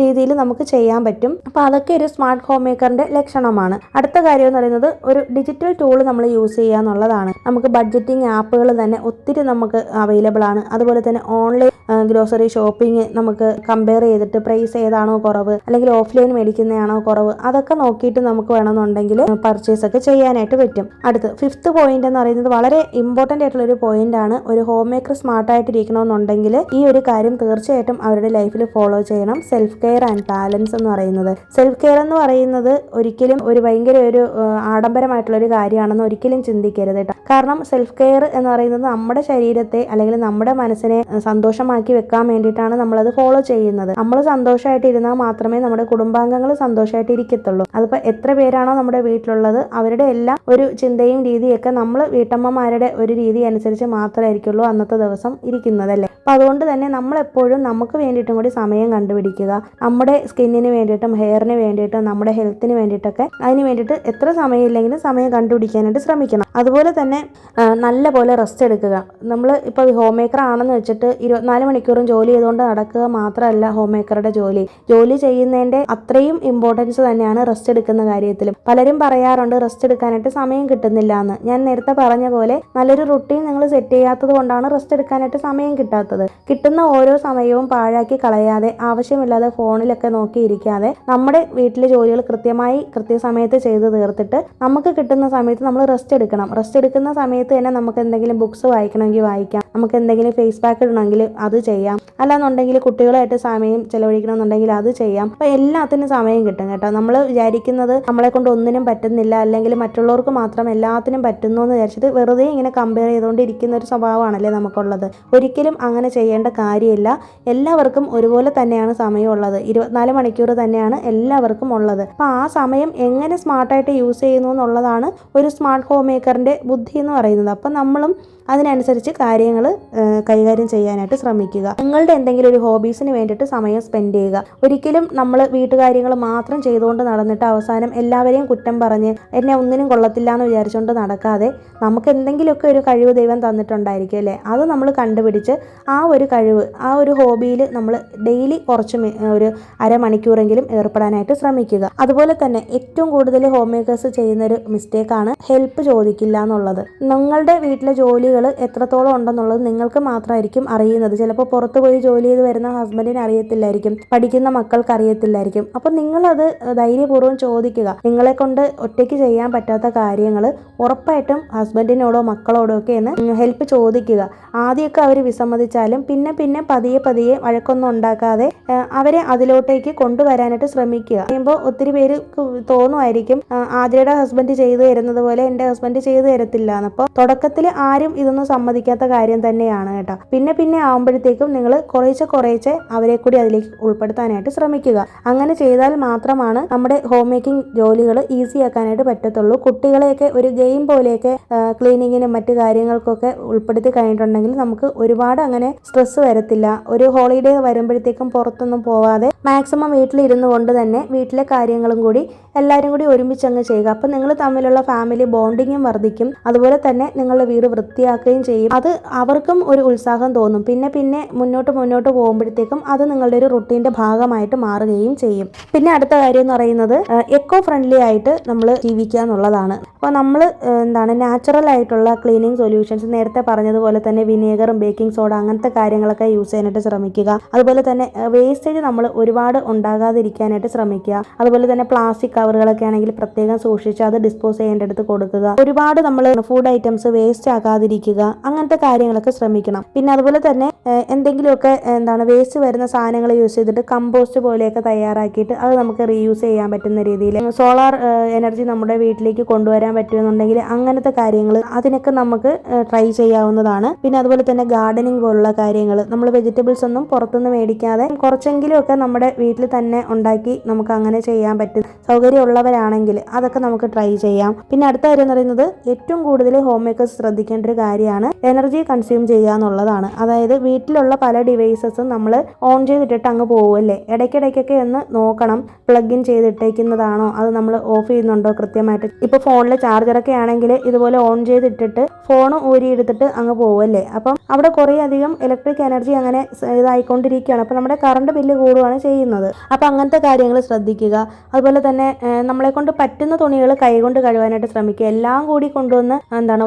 രീതിയിൽ നമുക്ക് ചെയ്യാൻ പറ്റും. അപ്പോൾ അതൊക്കെ ഒരു സ്മാർട്ട് ഹോം മേക്കറിൻ്റെ ലക്ഷണമാണ്. അടുത്ത കാര്യം എന്ന് പറയുന്നത് ഒരു ഡിജിറ്റൽ ടൂൾ നമ്മൾ യൂസ് ചെയ്യുക എന്നുള്ളതാണ്. നമുക്ക് ബഡ്ജറ്റ് ബഡ്ജറ്റിംഗ് ആപ്പുകൾ തന്നെ ഒത്തിരി നമുക്ക് അവൈലബിൾ ആണ്. അതുപോലെ തന്നെ ഓൺലൈൻ ഗ്രോസറി ഷോപ്പിംഗ് നമുക്ക് കമ്പയർ ചെയ്തിട്ട് പ്രൈസ് ഏതാണോ കുറവ് അല്ലെങ്കിൽ ഓഫ്ലൈൻ മേടിക്കുന്നതാണോ കുറവ് അതൊക്കെ നോക്കിയിട്ട് നമുക്ക് വേണമെന്നുണ്ടെങ്കിൽ പർച്ചേസ് ഒക്കെ ചെയ്യാനായിട്ട് പറ്റും. അടുത്ത് 5th പോയിന്റ് എന്ന് പറയുന്നത് വളരെ ഇമ്പോർട്ടൻ്റ് ആയിട്ടുള്ള ഒരു പോയിന്റ് ആണ്. ഒരു ഹോം മേക്കർ സ്മാർട്ടായിട്ടിരിക്കണമെന്നുണ്ടെങ്കിൽ ഈ ഒരു കാര്യം തീർച്ചയായിട്ടും അവരുടെ ലൈഫിൽ ഫോളോ ചെയ്യണം. സെൽഫ് കെയർ ആൻഡ് ബാലൻസ് എന്ന് പറയുന്നത്, സെൽഫ് കെയർ എന്ന് പറയുന്നത് ഒരിക്കലും ഒരു ഭയങ്കര ഒരു ആഡംബരമായിട്ടുള്ള ഒരു കാര്യമാണെന്ന് ഒരിക്കലും ചിന്തിക്കരുത് കേട്ടോ. കാരണം സെൽഫ് കെയർ എന്ന് പറയുന്നത് നമ്മുടെ ശരീരത്തെ അല്ലെങ്കിൽ നമ്മുടെ മനസ്സിനെ സന്തോഷമാക്കി വെക്കാൻ വേണ്ടിയിട്ടാണ് നമ്മളത് ഫോളോ ചെയ്യുന്നത്. നമ്മൾ സന്തോഷമായിട്ട് ഇരുന്നാൽ മാത്രമേ നമ്മുടെ കുടുംബാംഗങ്ങൾ സന്തോഷമായിട്ട് ഇരിക്കത്തുള്ളൂ. അതിപ്പോൾ എത്ര പേരാണോ നമ്മുടെ വീട്ടിലുള്ളത് അവരുടെ എല്ലാം ഒരു ചിന്തയും രീതിയൊക്കെ നമ്മൾ വീട്ടമ്മമാരുടെ ഒരു രീതി അനുസരിച്ച് മാത്രമായിരിക്കുള്ളൂ അന്നത്തെ ദിവസം ഇരിക്കുന്നതല്ലേ. അപ്പോൾ അതുകൊണ്ട് തന്നെ നമ്മളെപ്പോഴും നമുക്ക് വേണ്ടിയിട്ടും കൂടി സമയം കണ്ടുപിടിക്കുക. നമ്മുടെ സ്കിന്നിന് വേണ്ടിയിട്ടും ഹെയറിന് വേണ്ടിയിട്ടും നമ്മുടെ ഹെൽത്തിന് വേണ്ടിയിട്ടൊക്കെ അതിന് വേണ്ടിയിട്ട് എത്ര സമയമില്ലെങ്കിലും സമയം കണ്ടുപിടിക്കാനായിട്ട് ശ്രമിക്കണം. അതുപോലെ തന്നെ നല്ല പോലെ റെസ്റ്റ് എടുക്കുക. നമ്മൾ ഇപ്പോൾ ഹോം മേക്കർ ആണെന്ന് വെച്ചിട്ട് 24 മണിക്കൂറും ജോലി ചെയ്തുകൊണ്ട് നടക്കുക മാത്രമല്ല ഹോം മേക്കറുടെ ജോലി ചെയ്യുന്നതിൻ്റെ അത്രയും ഇമ്പോർട്ടൻസ് തന്നെയാണ് റെസ്റ്റ് എടുക്കുന്ന കാര്യത്തിലും. പലരും പറയാറുണ്ട് റെസ്റ്റ് എടുക്കാനായിട്ട് സമയം കിട്ടുന്നില്ല എന്ന്. ഞാൻ നേരത്തെ പറഞ്ഞ പോലെ നല്ലൊരു റുട്ടീൻ നിങ്ങൾ സെറ്റ് ചെയ്യാത്തത് കൊണ്ടാണ് റെസ്റ്റ് എടുക്കാനായിട്ട് സമയം കിട്ടാത്തത്. കിട്ടുന്ന ഓരോ സമയവും പാഴാക്കി കളയാതെ ആവശ്യമില്ലാതെ ഫോണിലൊക്കെ നോക്കിയിരിക്കാതെ നമ്മുടെ വീട്ടിലെ ജോലികൾ കൃത്യസമയത്ത് ചെയ്ത് തീർത്തിട്ട് നമുക്ക് കിട്ടുന്ന സമയത്ത് നമ്മൾ റെസ്റ്റ് എടുക്കണം. റെസ്റ്റ് എടുക്കുന്ന സമയത്ത് തന്നെ നമുക്ക് എന്തെങ്കിലും ബുക്സ് വായിക്കണമെങ്കിൽ വായിക്കാം, നമുക്ക് എന്തെങ്കിലും ഫേസ് പാക്ക് ഇടണമെങ്കിൽ അത് ചെയ്യാം, അല്ലാന്നുണ്ടെങ്കിൽ കുട്ടികളായിട്ട് സമയം ചെലവഴിക്കണമെന്നുണ്ടെങ്കിൽ അത് ചെയ്യാം. അപ്പോൾ എല്ലാത്തിനും സമയം കിട്ടും കേട്ടോ. നമ്മൾ വിചാരിക്കുന്നത് നമ്മളെ കൊണ്ട് ഒന്നിനും പറ്റുന്നില്ല അല്ലെങ്കിൽ മറ്റുള്ളവർക്ക് മാത്രം എല്ലാത്തിനും പറ്റുന്നു എന്ന് വിചാരിച്ചിട്ട് വെറുതെ ഇങ്ങനെ കമ്പയർ ചെയ്തുകൊണ്ടിരിക്കുന്ന ഒരു സ്വഭാവമാണല്ലേ നമുക്കുള്ളത്. ഒരിക്കലും അങ്ങനെ ചെയ്യേണ്ട കാര്യമില്ല. എല്ലാവർക്കും ഒരുപോലെ തന്നെയാണ് സമയമുള്ളത്. 24 മണിക്കൂർ തന്നെയാണ് എല്ലാവർക്കും ഉള്ളത്. അപ്പോൾ ആ സമയം എങ്ങനെ സ്മാർട്ടായിട്ട് യൂസ് ചെയ്യുന്നു എന്നുള്ളതാണ് ഒരു സ്മാർട്ട് ഹോം മേക്കറിൻ്റെ ബുദ്ധി എന്ന് പറയുന്നത്. അപ്പം നമ്മളും അതിനനുസരിച്ച് കാര്യങ്ങൾ കൈകാര്യം ചെയ്യാനായിട്ട് ശ്രമിക്കുക. നിങ്ങളുടെ എന്തെങ്കിലും ഒരു ഹോബീസിന് വേണ്ടിയിട്ട് സമയം സ്പെൻഡ് ചെയ്യുക. ഒരിക്കലും നമ്മൾ വീട്ടുകാര്യങ്ങൾ മാത്രം ചെയ്തുകൊണ്ട് നടന്നിട്ട് അവസാനം എല്ലാവരെയും കുറ്റം പറഞ്ഞ് എന്നെ ഒന്നിനും കൊള്ളത്തില്ല എന്ന് വിചാരിച്ചുകൊണ്ട് നടക്കാതെ നമുക്ക് എന്തെങ്കിലുമൊക്കെ ഒരു കഴിവ് ദൈവം തന്നിട്ടുണ്ടായിരിക്കും അല്ലേ, അത് നമ്മൾ കണ്ടുപിടിച്ച് ആ ഒരു കഴിവ് ആ ഒരു ഹോബിയിൽ നമ്മൾ ഡെയിലി കുറച്ച് ഒരു അരമണിക്കൂറെങ്കിലും ഏർപ്പെടാനായിട്ട് ശ്രമിക്കുക. അതുപോലെ തന്നെ ഏറ്റവും കൂടുതൽ ഹോം മേക്കേഴ്സ് ചെയ്യുന്നൊരു മിസ്റ്റേക്കാണ് ഹെൽപ്പ് ചോദിക്കില്ല എന്നുള്ളത്. നിങ്ങളുടെ വീട്ടിലെ ജോലികൾ എത്രത്തോളം ഉണ്ടെന്നുള്ളത് നിങ്ങൾക്ക് മാത്രമായിരിക്കും അറിയുന്നത്. ചിലപ്പോൾ പുറത്തു പോയി ജോലി ചെയ്ത് വരുന്ന ഹസ്ബൻഡിന് അറിയത്തില്ലായിരിക്കും, പഠിക്കുന്ന മക്കൾക്ക് അറിയത്തില്ലായിരിക്കും. അപ്പം നിങ്ങളത് ധൈര്യപൂർവ്വം ചോദിക്കുക. നിങ്ങളെ കൊണ്ട് ഒറ്റയ്ക്ക് ചെയ്യാൻ പറ്റാത്ത കാര്യങ്ങൾ ഉറപ്പായിട്ടും ഹസ്ബൻഡിനോടോ മക്കളോടോ ഒക്കെ എന്ന് ഹെൽപ്പ് ചോദിക്കുക. ആദ്യമൊക്കെ അവർ വിസമ്മതിച്ചാലും പിന്നെ പതിയെ വഴക്കൊന്നും ഉണ്ടാക്കാതെ അവരെ അതിലോട്ടേക്ക് കൊണ്ടുവരാനായിട്ട് ശ്രമിക്കുക. പറയുമ്പോൾ ഒത്തിരി പേര് തോന്നുമായിരിക്കും ആദ്യയുടെ ഹസ്ബൻഡ് ചെയ്തു തരുന്നത് പോലെ എൻ്റെ ഹസ്ബൻഡ് ചെയ്തു തരത്തില്ല എന്ന്. അപ്പോൾ തുടക്കത്തിൽ ആരും ഇതൊന്നും സമ്മതിക്കാത്ത കാര്യം തന്നെയാണ് കേട്ടോ. പിന്നെ ആകുമ്പോഴത്തേക്കും നിങ്ങൾ കുറേശ്ശെ അവരെ കൂടി അതിലേക്ക് ഉൾപ്പെടുത്താനായിട്ട് ശ്രമിക്കുക. അങ്ങനെ ചെയ്താൽ മാത്രമാണ് നമ്മുടെ ഹോം മേക്കിംഗ് ജോലികൾ ഈസി ആക്കാനായിട്ട് പറ്റത്തുള്ളൂ. കുട്ടികളെയൊക്കെ ഒരു ഗെയിം പോലെയൊക്കെ ക്ലീനിങ്ങിനും മറ്റു കാര്യങ്ങൾക്കൊക്കെ ഉൾപ്പെടുത്തി കഴിഞ്ഞിട്ടുണ്ടെങ്കിൽ നമുക്ക് ഒരുപാട് അങ്ങനെ സ്ട്രെസ് വരത്തില്ല. ഒരു ഹോളിഡേ വരുമ്പോഴത്തേക്കും പുറത്തൊന്നും പോവാതെ മാക്സിമം വീട്ടിലിരുന്നു കൊണ്ട് തന്നെ വീട്ടിലെ കാര്യങ്ങളും കൂടി എല്ലാവരും കൂടി ഒരുമിച്ചങ്ങ് ചെയ്യുക. അപ്പം നിങ്ങൾ തമ്മിലുള്ള ഫാമിലി ബോണ്ടിങ്ങും വർദ്ധിക്കും. അതുപോലെ തന്നെ നിങ്ങളുടെ വീട് വൃത്തിയാക്കുകയും ചെയ്യും. അത് അവർക്കും ഒരു ഉത്സാഹം തോന്നും. പിന്നെ മുന്നോട്ട് പോകുമ്പോഴത്തേക്കും അത് നിങ്ങളുടെ ഒരു റുട്ടീൻ്റെ ഭാഗമായിട്ട് മാറുകയും ചെയ്യും. പിന്നെ അടുത്ത കാര്യം എന്ന് പറയുന്നത് എക്കോ ഫ്രണ്ട്ലി ആയിട്ട് നമ്മൾ ജീവിക്കുക എന്നുള്ളതാണ്. അപ്പോൾ നമ്മൾ നാച്ചുറൽ ആയിട്ടുള്ള ക്ലീനിങ് സൊല്യൂഷൻസ് നേരത്തെ പറഞ്ഞതുപോലെ തന്നെ വിനേഗറും ബേക്കിംഗ് സോഡ അങ്ങനത്തെ കാര്യങ്ങളൊക്കെ യൂസ് ചെയ്യാനായിട്ട് ശ്രമിക്കുക. അതുപോലെ തന്നെ വേസ്റ്റേജ് നമ്മൾ ഒരുപാട് ഉണ്ടാകാതിരിക്കാനായിട്ട് ശ്രമിക്കുക. അതുപോലെ തന്നെ പ്ലാസ്റ്റിക് കവറുകളൊക്കെ ആണെങ്കിൽ പ്രത്യേകം സൂക്ഷിച്ച് അത് ഡിസ്പോസ് ചെയ്യേണ്ടടുത്ത് കൊടുക്കുക. ഒരുപാട് നമ്മൾ ഫുഡ് ഐറ്റംസ് വേസ്റ്റ് ആകാതിരിക്കുക, അങ്ങനത്തെ കാര്യങ്ങളൊക്കെ ശ്രമിക്കണം. പിന്നെ അതുപോലെ തന്നെ എന്തെങ്കിലുമൊക്കെ വേസ്റ്റ് വരുന്ന സാധനങ്ങൾ യൂസ് ചെയ്തിട്ട് കമ്പോസ്റ്റ് പോലെയൊക്കെ തയ്യാറാക്കിയിട്ട് അത് നമുക്ക് റീയൂസ് ചെയ്യാൻ പറ്റുന്ന രീതിയിൽ സോളാർ എനർജി നമ്മുടെ വീട്ടിലേക്ക് കൊണ്ടുവരാൻ പറ്റുമെന്നുണ്ടെങ്കിൽ അങ്ങനത്തെ കാര്യങ്ങൾ അതിനൊക്കെ നമുക്ക് ട്രൈ ചെയ്യാവുന്നതാണ്. പിന്നെ അതുപോലെ തന്നെ ഗാർഡനിങ് പോലുള്ള കാര്യങ്ങൾ നമ്മൾ വെജിറ്റബിൾസ് ഒന്നും പുറത്തുനിന്ന് മേടിക്കാതെ കുറച്ചെങ്കിലും ഒക്കെ നമ്മുടെ വീട്ടിൽ തന്നെ ഉണ്ടാക്കി നമുക്ക് അങ്ങനെ ചെയ്യാൻ പറ്റും. സൗകര്യമുള്ളവരാണെങ്കിൽ അതൊക്കെ നമുക്ക് ട്രൈ ചെയ്യാം. പിന്നെ അടുത്ത കാര്യം എന്ന് പറയുന്നത് ഏറ്റവും കൂടുതൽ ഹോം മേക്കേഴ്സ് ശ്രദ്ധിക്കേണ്ട ഒരു കാര്യമാണ് എനർജി കൺസ്യൂം ചെയ്യുക എന്നുള്ളതാണ്. അതായത് വീട്ടിലുള്ള പല ഡിവൈസസും നമ്മൾ ഓൺ ചെയ്തിട്ടിട്ട് അങ്ങ് പോകുമല്ലേ, ഇടയ്ക്കിടയ്ക്കൊക്കെ ഒന്ന് നോക്കണം പ്ലഗ് ഇൻ ചെയ്തിട്ടേക്കുന്നതാണോ, അത് നമ്മൾ ഓഫ് ചെയ്യുന്നുണ്ടോ കൃത്യമായിട്ട്. ഇപ്പോൾ ഫോണിൽ ചാർജറൊക്കെ ആണെങ്കിൽ ഇതുപോലെ ഓൺ ചെയ്തിട്ടിട്ട് ഫോൺ ഊരിയെടുത്തിട്ട് അങ്ങ് പോകുമല്ലേ, അപ്പം അവിടെ കുറേ അധികം ഇലക്ട്രിക് എനർജി അങ്ങനെ ഇതായിക്കൊണ്ടിരിക്കുകയാണ്. അപ്പോൾ നമ്മുടെ കറണ്ട് ബില്ല് കൂടുകയാണ് ചെയ്യുന്നത്. അപ്പോൾ അങ്ങനത്തെ കാര്യങ്ങൾ ശ്രദ്ധിക്കുക. അതുപോലെ തന്നെ നമ്മളെ കൊണ്ട് പറ്റുന്ന തുണികൾ കൈകൊണ്ട് കഴുകാനായിട്ട് ശ്രമിക്കുക. എല്ലാം കൂടി കൊണ്ടുവന്ന്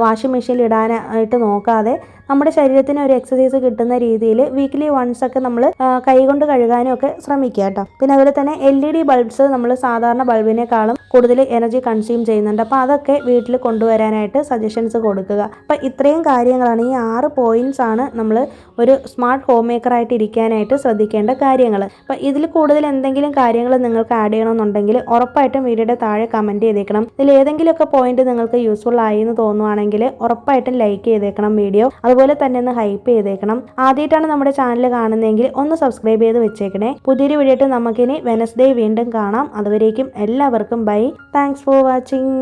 വാഷിംഗ് മെഷീനിൽ ഇടാനായിട്ട് നോക്കാതെ നമ്മുടെ ശരീരത്തിന് ഒരു എക്സസൈസ് കിട്ടുന്ന രീതിയിൽ വീക്ക്ലി വൺസ് ഒക്കെ നമ്മൾ കൈകൊണ്ട് കഴുകാനും ഒക്കെ ശ്രമിക്കുക കേട്ടോ. പിന്നെ അതുപോലെ തന്നെ LED ബൾബ്സ് നമ്മൾ സാധാരണ ബൾബിനേക്കാളും കൂടുതൽ എനർജി കൺസ്യൂം ചെയ്യുന്നുണ്ട്. അപ്പോൾ അതൊക്കെ വീട്ടിൽ കൊണ്ടുവരാനായിട്ട് സജഷൻസ് കൊടുക്കുക. അപ്പോൾ ഇത്രയും കാര്യങ്ങളാണ്, ഈ 6 പോയിന്റ്സ് ആണ് നമ്മൾ ഒരു സ്മാർട്ട് ഹോം മേക്കറായിട്ട് ഇരിക്കാനായിട്ട് ശ്രദ്ധിക്കേണ്ട കാര്യങ്ങൾ. അപ്പോൾ ഇതിൽ കൂടുതൽ എന്തെങ്കിലും കാര്യങ്ങൾ നിങ്ങൾക്ക് ആഡ് ചെയ്യണമെന്നുണ്ടെങ്കിൽ ഉറപ്പായിട്ടും വീഡിയോയുടെ താഴെ കമൻറ്റ് ചെയ്തേക്കണം. ഇതിൽ ഏതെങ്കിലുമൊക്കെ പോയിന്റ് നിങ്ങൾക്ക് യൂസ്ഫുൾ ആയി എന്ന് തോന്നുവാണെങ്കിൽ ഉറപ്പായിട്ടും ലൈക്ക് ചെയ്തേക്കണം വീഡിയോ. അതുപോലെ തന്നെ ഒന്ന് ഹൈപ്പ് ചെയ്തേക്കണം. ആദ്യമായിട്ടാണ് നമ്മുടെ ചാനൽ കാണുന്നതെങ്കിൽ ഒന്ന് സബ്സ്ക്രൈബ് ചെയ്ത് വെച്ചേക്കണേ. പുതിയൊരു വീഡിയോ ആയിട്ട് നമുക്കിനി വെനസ്ഡേ വീണ്ടും കാണാം. അതുവരേക്കും എല്ലാവർക്കും ബൈ. Thanks for watching.